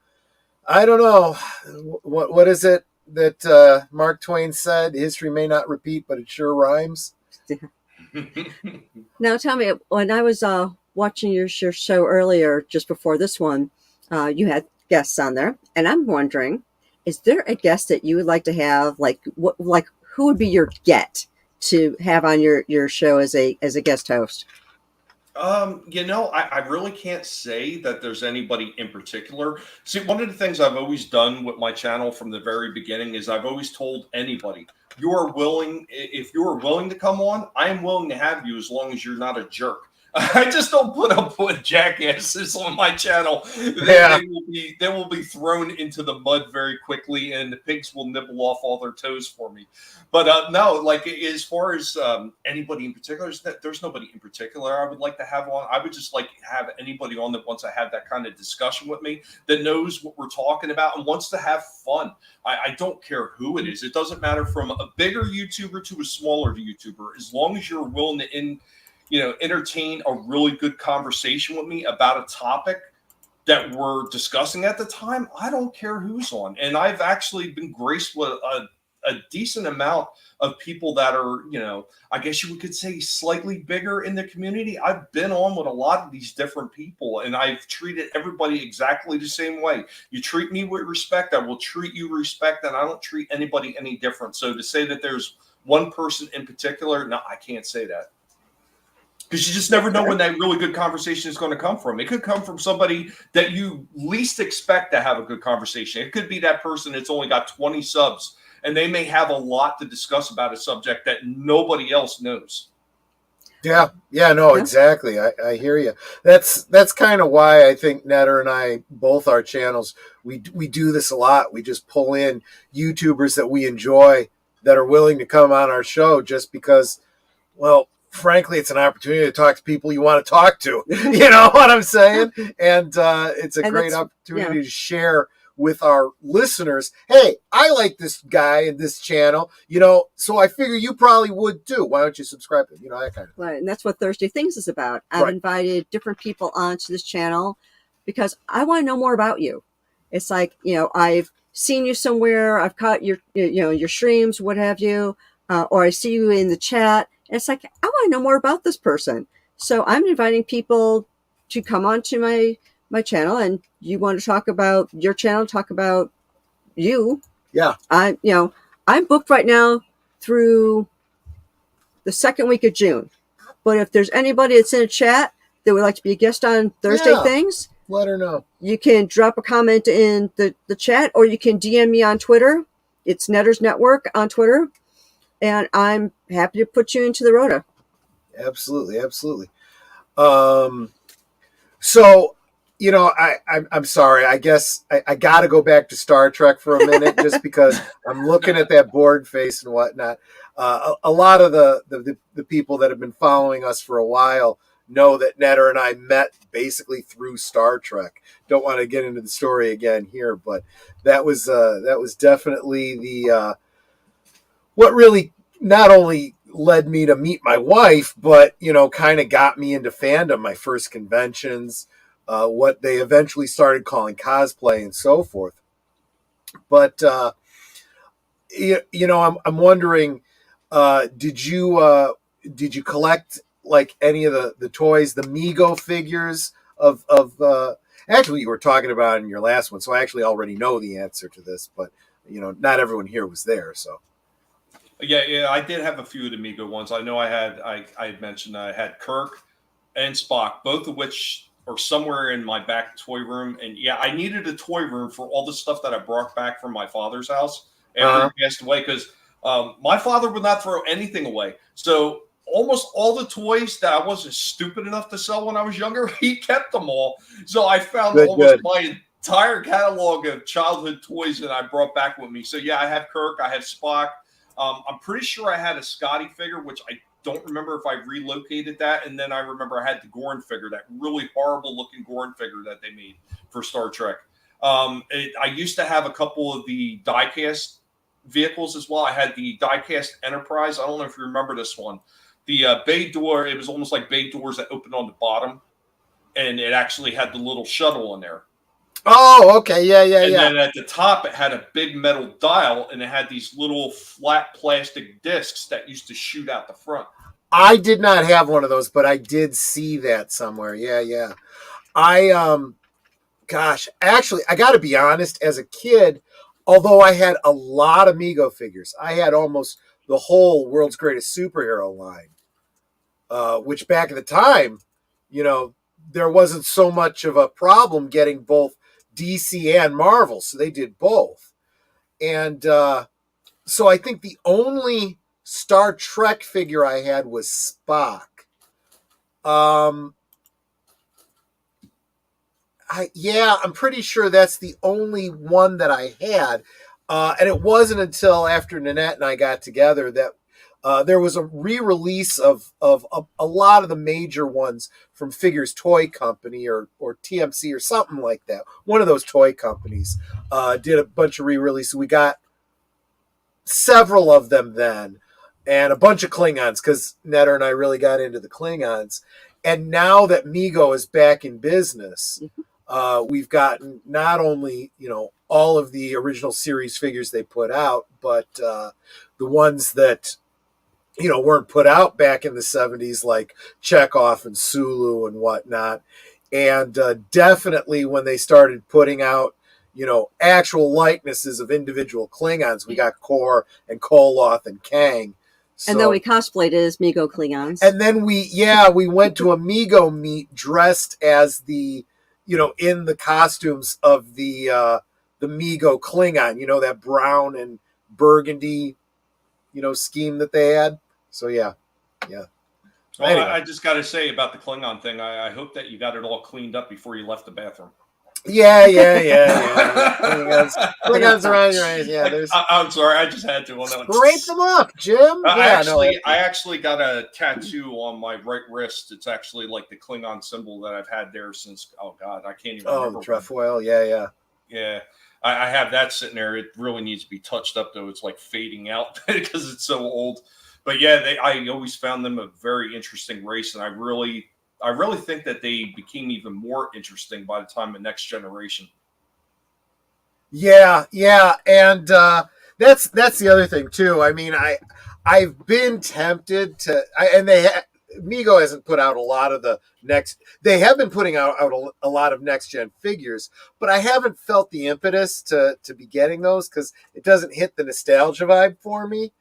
What is it that Mark Twain said? History may not repeat, but it sure rhymes. Now tell me, when I was watching your show earlier, just before this one, you had guests on there, and I'm wondering, is there a guest that you would like to have? Like who would be your get to have on your show as a guest host? I really can't say that there's anybody in particular. See, one of the things I've always done with my channel from the very beginning is I've always told anybody, if you're willing to come on, I am willing to have you as long as you're not a jerk. I just don't put up with jackasses on my channel. They will be thrown into the mud very quickly, and the pigs will nibble off all their toes for me. But no, like as far as anybody in particular, there's nobody in particular I would like to have on. I would just like to have anybody on that wants to have that kind of discussion with me, that knows what we're talking about and wants to have fun. I don't care who it is. It doesn't matter from a bigger YouTuber to a smaller YouTuber, as long as you're willing to entertain a really good conversation with me about a topic that we're discussing at the time. I don't care who's on. And I've actually been graced with a decent amount of people that are, I guess you could say slightly bigger in the community. I've been on with a lot of these different people, and I've treated everybody exactly the same way. You treat me with respect, I will treat you respect, and I don't treat anybody any different. So to say that there's one person in particular, no, I can't say that. Because you just never know when that really good conversation is going to come from. It could come from somebody that you least expect to have a good conversation. It could be that person that's only got 20 subs, and they may have a lot to discuss about a subject that nobody else knows. Yeah, no, exactly. I hear you. That's kind of why I think Netter and I, both our channels, we do this a lot. We just pull in YouTubers that we enjoy that are willing to come on our show just because, well, frankly, it's an opportunity to talk to people you want to talk to. You know what I'm saying? And it's a great opportunity to share with our listeners. Hey, I like this guy and this channel, so I figure you probably would too. Why don't you subscribe to him? That kind of thing. Right, and that's what Thursday Things is about. I've invited different people onto this channel because I want to know more about you. It's like, I've seen you somewhere, I've caught your streams, what have you, or I see you in the chat. It's like, I want to know more about this person. So I'm inviting people to come onto my channel, and you want to talk about your channel, talk about you. Yeah. I'm booked right now through the second week of June. But if there's anybody that's in a chat that would like to be a guest on Thursday Yeah, Things, let her know. you can drop a comment in the chat, or you can DM me on Twitter. It's Netters Network on Twitter, and I'm happy to put you into the rota. Absolutely, absolutely. So, I'm sorry. I guess I got to go back to Star Trek for a minute, just because I'm looking at that board face and whatnot. A lot of the people that have been following us for a while know that Netter and I met basically through Star Trek. Don't want to get into the story again here, but that was definitely the what really not only led me to meet my wife, but kind of got me into fandom. My first conventions, what they eventually started calling cosplay, and so forth. But I'm wondering, did you collect like any of the toys, the Mego figures of actually you were talking about in your last one, so I actually already know the answer to this, but not everyone here was there, so. Yeah, I did have a few of the Mego ones. I know I had mentioned I had Kirk and Spock, both of which are somewhere in my back toy room. And yeah, I needed a toy room for all the stuff that I brought back from my father's house after he passed away, because my father would not throw anything away. So almost all the toys that I wasn't stupid enough to sell when I was younger, he kept them all. So I found almost my entire catalog of childhood toys that I brought back with me. So yeah, I have Kirk, I have Spock. I'm pretty sure I had a Scotty figure, which I don't remember if I relocated that. And then I remember I had the Gorn figure, that really horrible looking Gorn figure that they made for Star Trek. I used to have a couple of the diecast vehicles as well. I had the diecast Enterprise. I don't know if you remember this one. The bay door, it was almost like bay doors that opened on the bottom, and it actually had the little shuttle in there. Oh, okay. Yeah. And then at the top, it had a big metal dial, and it had these little flat plastic discs that used to shoot out the front. I did not have one of those, but I did see that somewhere. Yeah. Gosh, actually, I got to be honest, as a kid, although I had a lot of Mego figures, I had almost the whole World's Greatest Superhero line, which back at the time, there wasn't so much of a problem getting both DC and Marvel, so they did both. And so I think the only Star Trek figure I had was Spock. I'm pretty sure that's the only one that I had. And it wasn't until after Nanette and I got together that there was a re-release of a lot of the major ones from Figures Toy Company or TMC or something like that. One of those toy companies did a bunch of re-releases. We got several of them then, and a bunch of Klingons, because Netter and I really got into the Klingons. And now that Mego is back in business, we've gotten not only all of the original series figures they put out, but the ones that weren't put out back in the 70s, like Chekhov and Sulu and whatnot. And definitely when they started putting out actual likenesses of individual Klingons, we got Kor and Koloth and Kang. So, and then we cosplayed as Mego Klingons. And then we went to a Mego meet dressed as the in the costumes of the Mego Klingon, that brown and burgundy scheme that they had. So yeah. Well, anyway. I just got to say about the Klingon thing, I hope that you got it all cleaned up before you left the bathroom. Yeah. Klingons around your eyes. Yeah, I'm sorry, I just had to. Scrape them up, Jim. I actually got a tattoo on my right wrist. It's actually like the Klingon symbol that I've had there since. Oh God, I can't even remember. Oh, trefoil. Yeah. Yeah, I have that sitting there. It really needs to be touched up though. It's like fading out because it's so old. But yeah, I always found them a very interesting race, and I really think that they became even more interesting by the time of Next Generation. Yeah, and that's the other thing too. I mean, I've been tempted to, and Mego hasn't put out a lot of the next. They have been putting out a lot of next gen figures, but I haven't felt the impetus to be getting those because it doesn't hit the nostalgia vibe for me.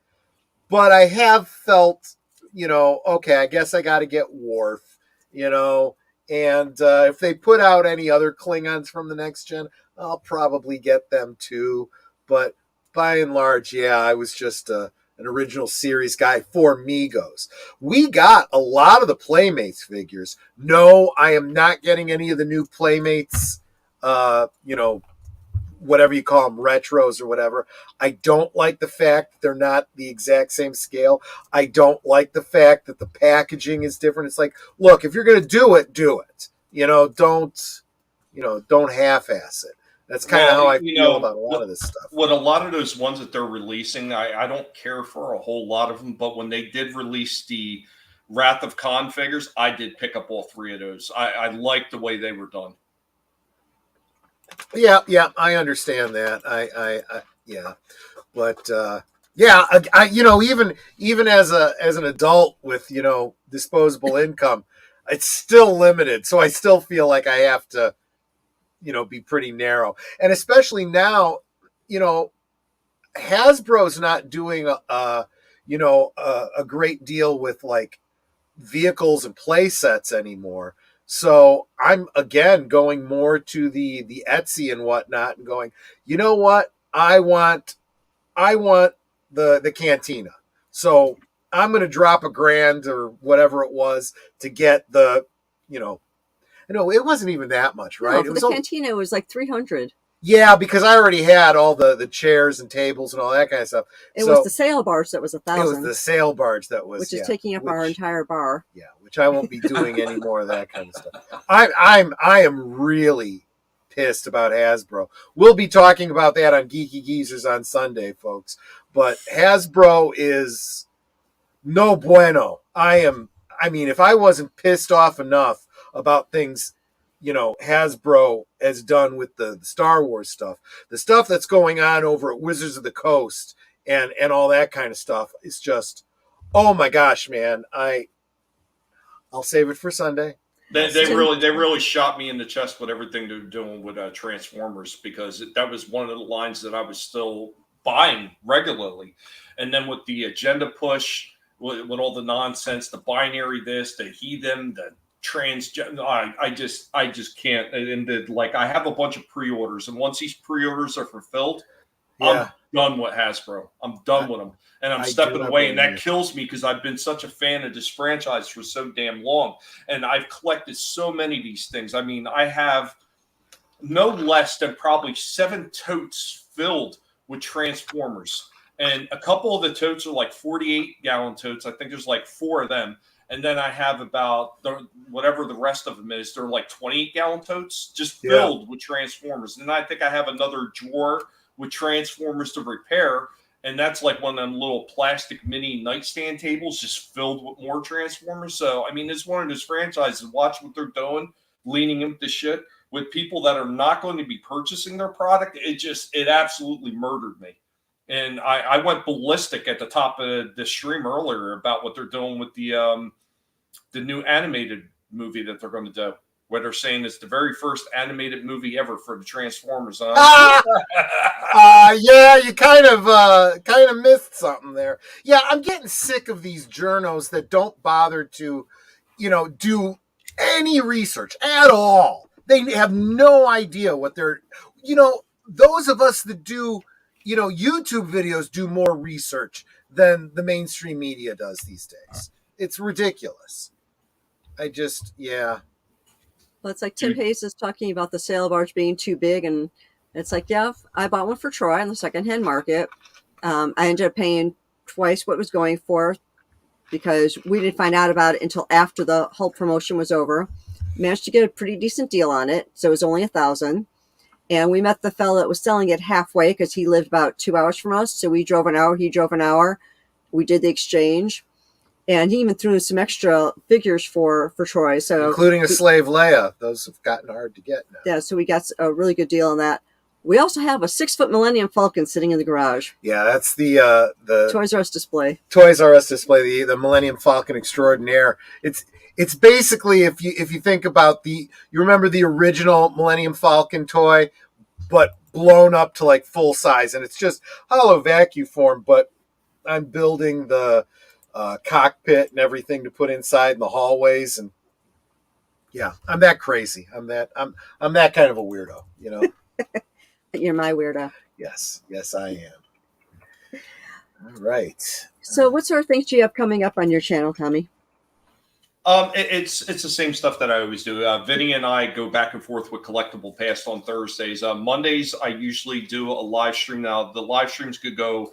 But I have felt, okay, I guess I got to get Worf, and if they put out any other Klingons from the next gen, I'll probably get them too. But by and large, yeah, I was just an original series guy for Migos. We got a lot of the Playmates figures. No, I am not getting any of the new Playmates, whatever you call them, retros or whatever. I don't like the fact that they're not the exact same scale. I don't like the fact that the packaging is different. It's like, look, if you're going to do it, do it. Don't half-ass it. That's kind of how I feel about a lot of this stuff. What a lot of those ones that they're releasing, I don't care for a whole lot of them, but when they did release the Wrath of Khan figures, I did pick up all three of those. I liked the way they were done. Yeah, I understand that. Yeah, but yeah, even as an adult with disposable income, it's still limited. So I still feel like I have to be pretty narrow, and especially now, Hasbro's not doing a great deal with like vehicles and play sets anymore. So I'm again going more to the Etsy and whatnot and going, you know what? I want the cantina. So I'm going to drop $1,000 or whatever it was to get the, no, it wasn't even that much, right? No, for the cantina, it was like 300. Yeah, because I already had all the chairs and tables and all that kind of stuff. It was the sail barge that was 1,000. It was the sail barge that was, which is taking up our entire bar. Yeah, which I won't be doing any more of that kind of stuff. I am really pissed about Hasbro. We'll be talking about that on Geeky Geezers on Sunday, folks. But Hasbro is no bueno. If I wasn't pissed off enough about things Hasbro has done with the Star Wars stuff, the stuff that's going on over at Wizards of the Coast and all that kind of stuff is just, oh my gosh, man. I'll save it for Sunday. They really shot me in the chest with everything they're doing with Transformers, because that was one of the lines that I was still buying regularly. And then with the agenda push, with all the nonsense, the binary this, the heathen, the transgender, I just can't. And I have a bunch of pre-orders, and once these pre-orders are fulfilled, yeah, I'm done with Hasbro. I'm done with them, and I'm stepping away, and that kills me because I've been such a fan of this franchise for so damn long, and I've collected so many of these things. I mean, I have no less than probably 7 totes filled with Transformers, and a couple of the totes are like 48-gallon totes. I think there's like 4 of them. And then I have about whatever the rest of them is. They're like 28-gallon totes just filled with Transformers. And I think I have another drawer with Transformers to repair. And that's like one of them little plastic mini nightstand tables just filled with more Transformers. So, I mean, it's one of those franchises. Watch what they're doing, leaning into shit with people that are not going to be purchasing their product. It absolutely murdered me. And I went ballistic at the top of the stream earlier about what they're doing with the new animated movie that they're going to do, where they're saying it's the very first animated movie ever for the Transformers. Yeah, you kind of missed something there. Yeah, I'm getting sick of these journos that don't bother to, do any research at all. They have no idea what they're, those of us that do, YouTube videos do more research than the mainstream media does these days. It's ridiculous. Yeah. Well, it's like Tim Hayes is talking about the sail barge being too big, and it's like, yeah, I bought one for Troy on the secondhand market. I ended up paying twice what it was going for because we didn't find out about it until after the whole promotion was over. Managed to get a pretty decent deal on it, so it was only $1,000. And we met the fellow that was selling it halfway because he lived about 2 hours from us. So we drove an hour, he drove an hour. We did the exchange. And he even threw in some extra figures for Troy. So including a slave Leia. Those have gotten hard to get now. Yeah, so we got a really good deal on that. We also have a 6-foot Millennium Falcon sitting in the garage. Yeah, that's the Toys R Us display. Toys R Us display, the Millennium Falcon Extraordinaire. It's basically, if you think about you remember the original Millennium Falcon toy, but blown up to like full size, and it's just hollow vacuum form. But I'm building the cockpit and everything to put inside in the hallways, and yeah, I'm that crazy. I'm that kind of a weirdo, you know. You're my weirdo. Yes, I am. All right. So, what sort of things do you have coming up on your channel, Tommy? It's the same stuff that I always do. Vinny and I go back and forth with Collectible Past on Thursdays. Mondays, I usually do a live stream. Now, the live streams could go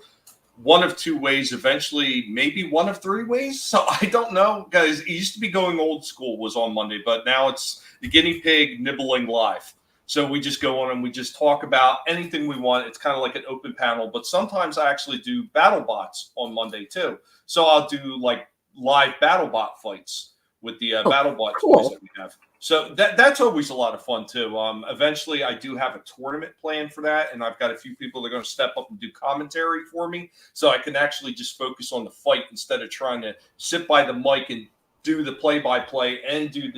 one of two ways, eventually maybe one of three ways. So I don't know, guys. It used to be going old school was on Monday, but now it's the guinea pig nibbling live. So we just go on and we just talk about anything we want. It's kind of like an open panel, but sometimes I actually do battle bots on Monday too. So I'll do like live battle bot fights with the battle bot toys that we have. So that's always a lot of fun too. Eventually, I do have a tournament plan for that, and I've got a few people that are going to step up and do commentary for me, so I can actually just focus on the fight instead of trying to sit by the mic and do the play-by-play and do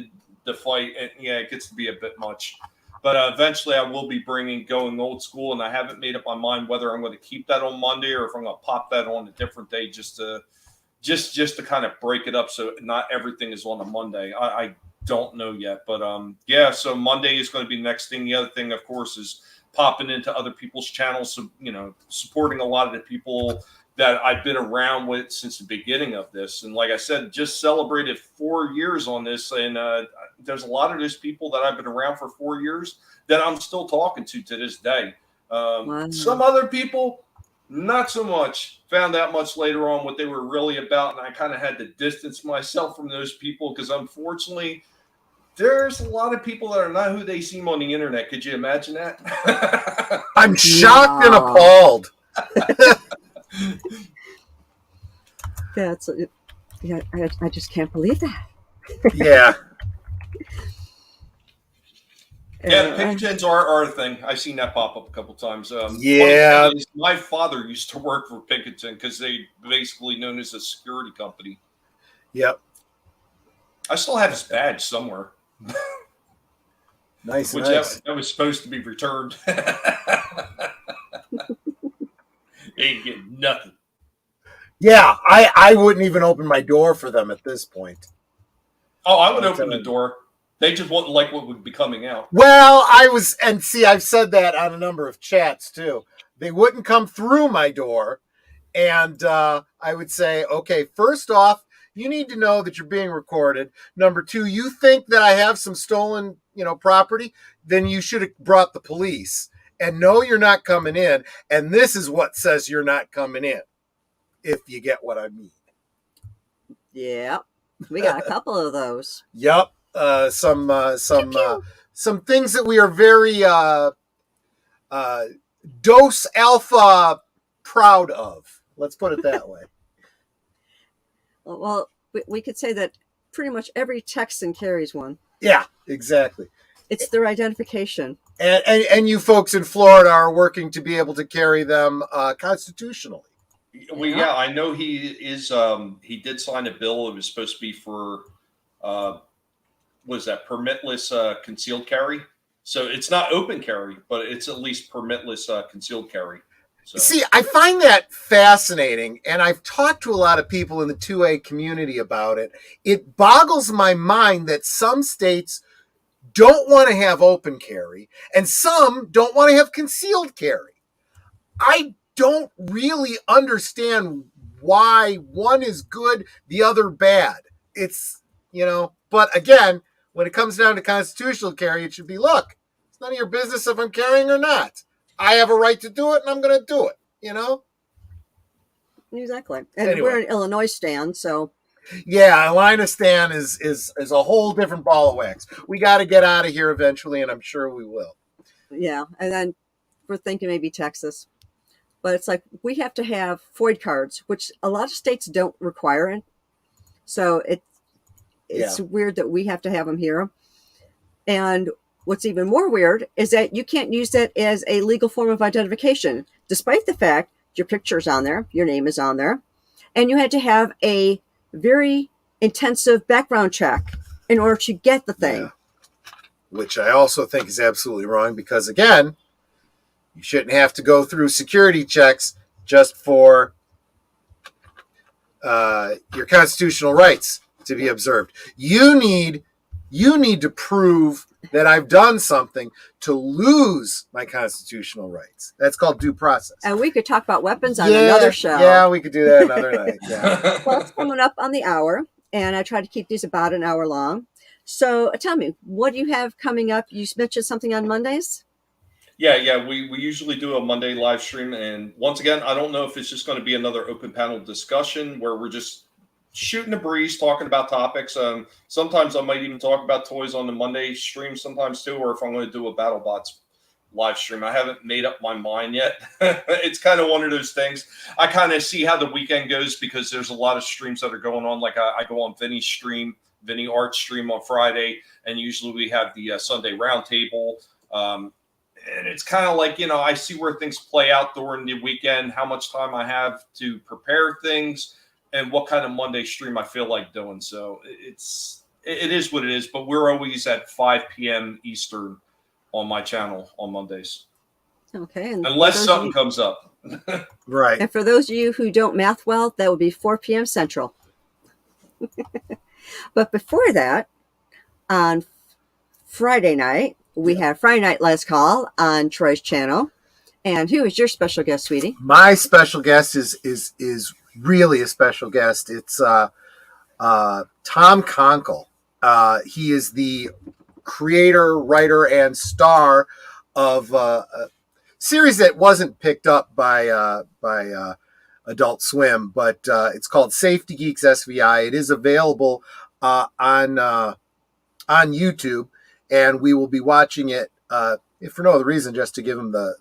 the fight. And yeah, it gets to be a bit much. But eventually, I will be going old school, and I haven't made up my mind whether I'm going to keep that on Monday or if I'm going to pop that on a different day just to kind of break it up so not everything is on a Monday. I don't know yet, but yeah, so Monday is going to be the next thing. The other thing, of course, is popping into other people's channels, so supporting a lot of the people that I've been around with since the beginning of this. And like I said, just celebrated 4 years on this, and there's a lot of those people that I've been around for 4 years that I'm still talking to this day. Wow. Some other people, not so much. Found out much later on what they were really about, and I kind of had to distance myself from those people because unfortunately, there's a lot of people that are not who they seem on the internet. Could you imagine that? I'm shocked and appalled. I just can't believe that. Yeah. Yeah, Pinkertons are a thing. I've seen that pop up a couple times. Yeah. My father used to work for Pinkerton because they basically known as a security company. Yep. I still have his badge somewhere. Nice. That was supposed to be returned. Ain't getting nothing. Yeah, I wouldn't even open my door for them at this point. Oh, I would open the door. They just wouldn't like what would be coming out. Well, I've said that on a number of chats too. They wouldn't come through my door, and I would say, okay, first off, you need to know that you're being recorded. Number two, you think that I have some stolen, property, then you should have brought the police. And no, you're not coming in. And this is what says you're not coming in, if you get what I mean. Yeah, we got a couple of those. Yep. Some things that we are very Dose Alpha proud of. Let's put it that way. Well, we could say that pretty much every Texan carries one. Yeah, exactly. It's their identification. And you folks in Florida are working to be able to carry them constitutionally. Well, yeah, I know he is. He did sign a bill. It was supposed to be for permitless concealed carry. So it's not open carry, but it's at least permitless concealed carry. So. See, I find that fascinating, and I've talked to a lot of people in the 2A community about it. It boggles my mind that some states don't want to have open carry, and some don't want to have concealed carry. I don't really understand why one is good, the other bad. It's, but again, when it comes down to constitutional carry, it should be, look, it's none of your business if I'm carrying or not. I have a right to do it, and I'm going to do it, Exactly. And anyway. We're an Illinois stand, so. Yeah, Elina Stan is a whole different ball of wax. We got to get out of here eventually, and I'm sure we will. Yeah, and then we're thinking maybe Texas. But it's like we have to have FOID cards, which a lot of states don't require it. So it's weird that we have to have them here. And what's even more weird is that you can't use that as a legal form of identification, despite the fact your picture's on there, your name is on there, and you had to have a very intensive background check in order to get the thing. Yeah. Which I also think is absolutely wrong because, again, you shouldn't have to go through security checks just for your constitutional rights to be observed. You need to prove that I've done something to lose my constitutional rights. That's called due process. And we could talk about weapons on another show. Yeah, we could do that another night. Yeah. Well, it's coming up on the hour, and I try to keep these about an hour long. So tell me, what do you have coming up? You mentioned something on Mondays? Yeah. We usually do a Monday live stream. And once again, I don't know if it's just going to be another open panel discussion where we're just shooting the breeze, talking about topics. Sometimes I might even talk about toys on the Monday stream sometimes too, or if I'm going to do a BattleBots live stream. I haven't made up my mind yet. It's kind of one of those things. I kind of see how the weekend goes because there's a lot of streams that are going on. Like I go on Vinny's stream, Vinny Art stream on Friday, and usually we have the Sunday roundtable. And it's kind of like, I see where things play out during the weekend, how much time I have to prepare things, and what kind of Monday stream I feel like doing. So it is what it is, but we're always at 5 p.m. Eastern on my channel on Mondays. Okay. And unless something comes up. Right. And for those of you who don't math well, that would be 4 p.m. Central. But before that, on Friday night, we have Friday Night Last Call on Troy's channel. And who is your special guest, sweetie? My special guest is really a special guest. It's Tom Conkle. He is the creator, writer, and star of a series that wasn't picked up by Adult Swim, but it's called Safety Geeks SVI. It is available on YouTube, and we will be watching it. If for no other reason, just to give him the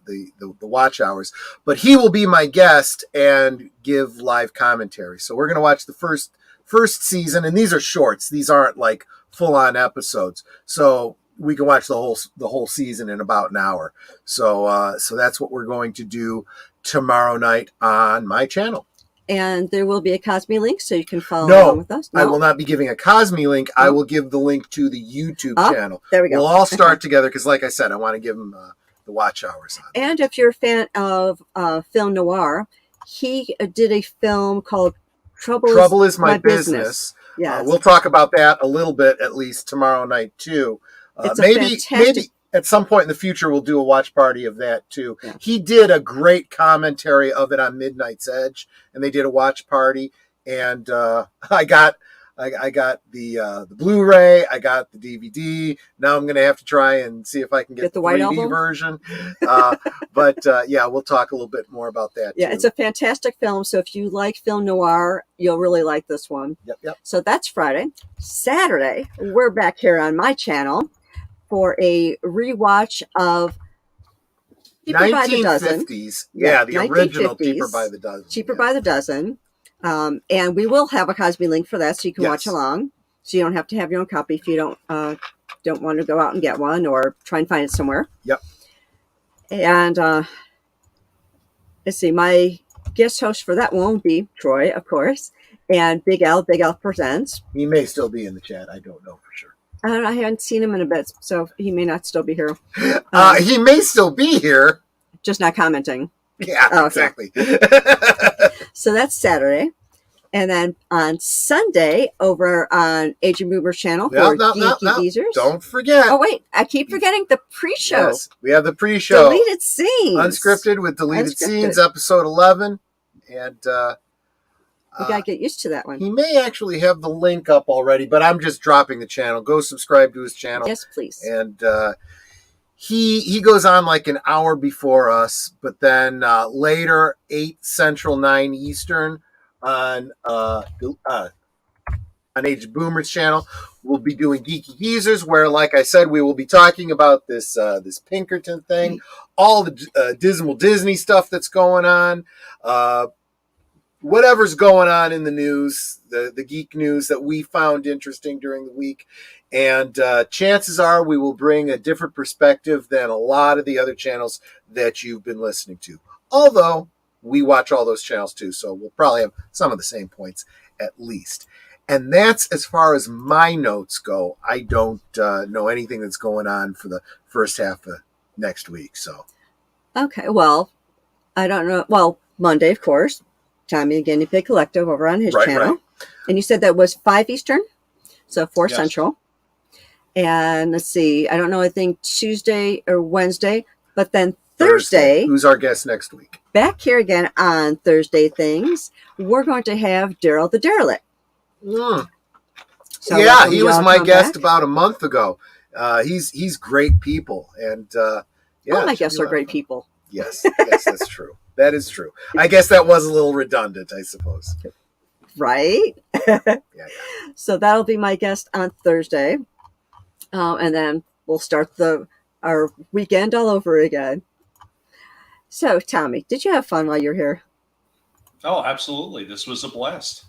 watch hours. But he will be my guest and give live commentary. So we're going to watch the first season, and these are shorts. These aren't like full-on episodes. So we can watch the whole season in about an hour. So that's what we're going to do tomorrow night on my channel. And there will be a Cosme link, so you can follow along with us. No, I will not be giving a Cosme link. I will give the link to the YouTube channel. There we go. We'll all start together because, like I said, I want to give them the watch hours on. And if you're a fan of film noir, he did a film called Trouble is My Business. Yeah, we'll talk about that a little bit, at least tomorrow night too. Maybe at some point in the future we'll do a watch party of that too. Yeah. He did a great commentary of it on Midnight's Edge, and they did a watch party. And I got the Blu-ray, I got the DVD. Now I'm going to have to try and see if I can get the white 3D album version. But we'll talk a little bit more about that. Yeah, too. It's a fantastic film. So if you like film noir, you'll really like this one. Yep. So that's Friday. Saturday, we're back here on my channel for a rewatch of Cheaper by the Dozen. 1950s. Yeah, the original Cheaper by the Dozen. Cheaper by the Dozen. And we will have a Cosme link for that, so you can watch along. So you don't have to have your own copy if you don't want to go out and get one or try and find it somewhere. Yep. And let's see, my guest host for that won't be Troy, of course, and Big L Presents. He may still be in the chat. I don't know for sure. I haven't seen him in a bit, so he may not still be here. He may still be here. Just not commenting. Yeah, exactly. So that's Saturday. And then on Sunday, over on Agent Boomer's channel for Geeky Geezers. Don't forget. Oh, wait. I keep forgetting the pre-show. Yes, we have the pre-show. Deleted Scenes. Unscripted with Deleted Scenes, episode 11. And we got to get used to that one. He may actually have the link up already, but I'm just dropping the channel. Go subscribe to his channel. Yes, please. And he goes on like an hour before us, but then later, 8 Central, 9 Eastern, on Age Boomer's channel, we'll be doing Geeky Geezers, where, like I said, we will be talking about this Pinkerton thing, all the dismal Disney stuff that's going on. whatever's going on in the news, the geek news that we found interesting during the week. And chances are we will bring a different perspective than a lot of the other channels that you've been listening to. Although we watch all those channels too, so we'll probably have some of the same points at least. And that's as far as my notes go. I don't know anything that's going on for the first half of next week. So, Okay, well, I don't know. Well, Monday, of course, Tommy and Guinea Pig Collective over on his channel. Right. And you said that was 5 Eastern, so 4 Yes. Central. And let's see, I don't know, I think Tuesday or Wednesday, but then Thursday, who's our guest next week? back here again on Thursday Things, we're going to have Daryl the Derelict. Mm. So Yeah, when he you was all my come guest back- about a month ago. He's great people, and yeah, all my it should guests be a are lot of great fun. people. Yes, that's true. That is true. I guess that was a little redundant, I suppose. Right? Yeah. So that'll be my guest on Thursday. And then we'll start our weekend all over again. So, Tommy, did you have fun while you're here? Oh, absolutely. This was a blast.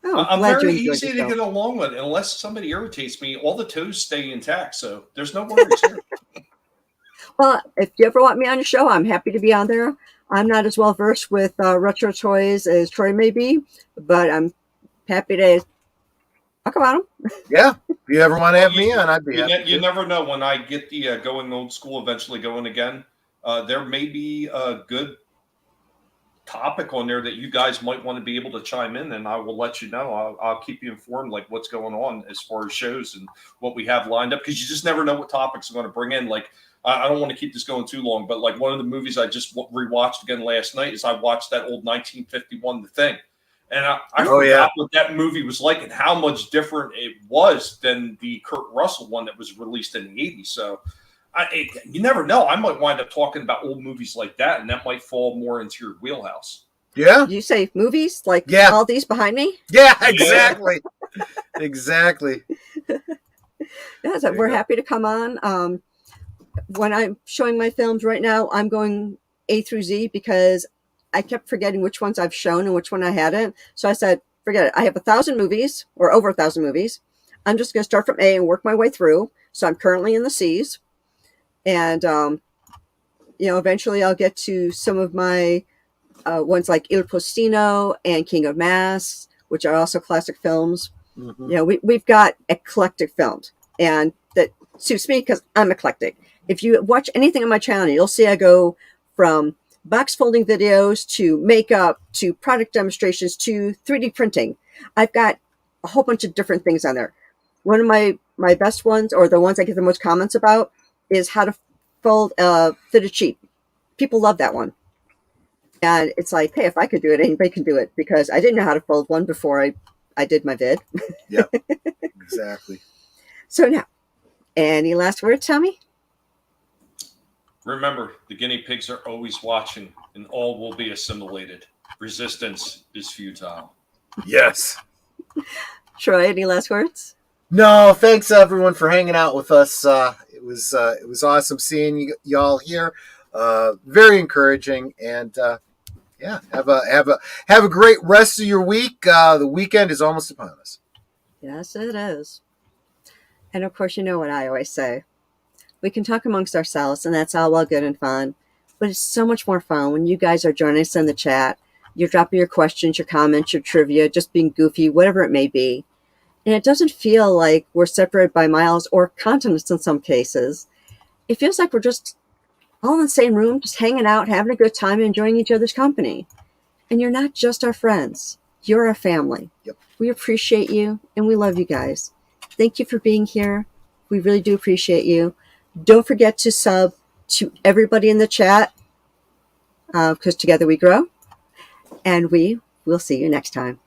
Oh, I'm glad you very enjoyed easy to yourself. get along with. Unless somebody irritates me, all the toes stay intact. So there's no worries here. Well, if you ever want me on your show, I'm happy to be on there. I'm not as well versed with retro toys as Troy may be, but I'm happy to talk about them. Yeah, if you ever want to have me on, I'd be You, happy you to. never know when I get the going old school, eventually going again. There may be a good topic on there that you guys might want to be able to chime in, and I will let you know. I'll keep you informed, like what's going on as far as shows and what we have lined up, because you just never know what topics I'm going to bring in. Like, I don't want to keep this going too long, but like one of the movies I just rewatched again last night is I watched that old 1951 The Thing. And I Oh, forgot yeah. what that movie was like and how much different it was than the Kurt Russell one that was released in the 80s. So you never know. I might wind up talking about old movies like that, and that might fall more into your wheelhouse. Yeah, You say movies like Yeah. all these behind me? yeah, exactly, exactly. Yeah, so There you we're go. happy to come on. When I'm showing my films right now, I'm going A through Z because I kept forgetting which ones I've shown and which one I hadn't. So I said, forget it. I have 1,000 movies or over 1,000 movies. I'm just going to start from A and work my way through. So I'm currently in the C's. And, eventually I'll get to some of my ones like Il Postino and King of Masks, which are also classic films. Mhm. We've got eclectic films, and that suits me because I'm eclectic. If you watch anything on my channel, you'll see I go from box folding videos to makeup to product demonstrations to 3D printing. I've got a whole bunch of different things on there. One of my best ones, or the ones I get the most comments about, is how to fold a fitted sheet. People love that one. And it's like, hey, if I could do it, anybody can do it, because I didn't know how to fold one before I did my vid. Exactly. So now, any last words, Tommy? Remember, the guinea pigs are always watching, and all will be assimilated. Resistance is futile. Yes. Troy, any last words? No, thanks everyone for hanging out with us. It was awesome seeing y'all here. Very encouraging, and yeah, have a great rest of your week. The weekend is almost upon us. Yes, it is. And of course, you know what I always say. We can talk amongst ourselves, and that's all well good and fun. But it's so much more fun when you guys are joining us in the chat. You're dropping your questions, your comments, your trivia, just being goofy, whatever it may be. And it doesn't feel like we're separated by miles or continents in some cases. It feels like we're just all in the same room, just hanging out, having a good time, and enjoying each other's company. And you're not just our friends. You're our family. Yep. We appreciate you, and we love you guys. Thank you for being here. We really do appreciate you. Don't forget to sub to everybody in the chat, because together we grow. And we will see you next time.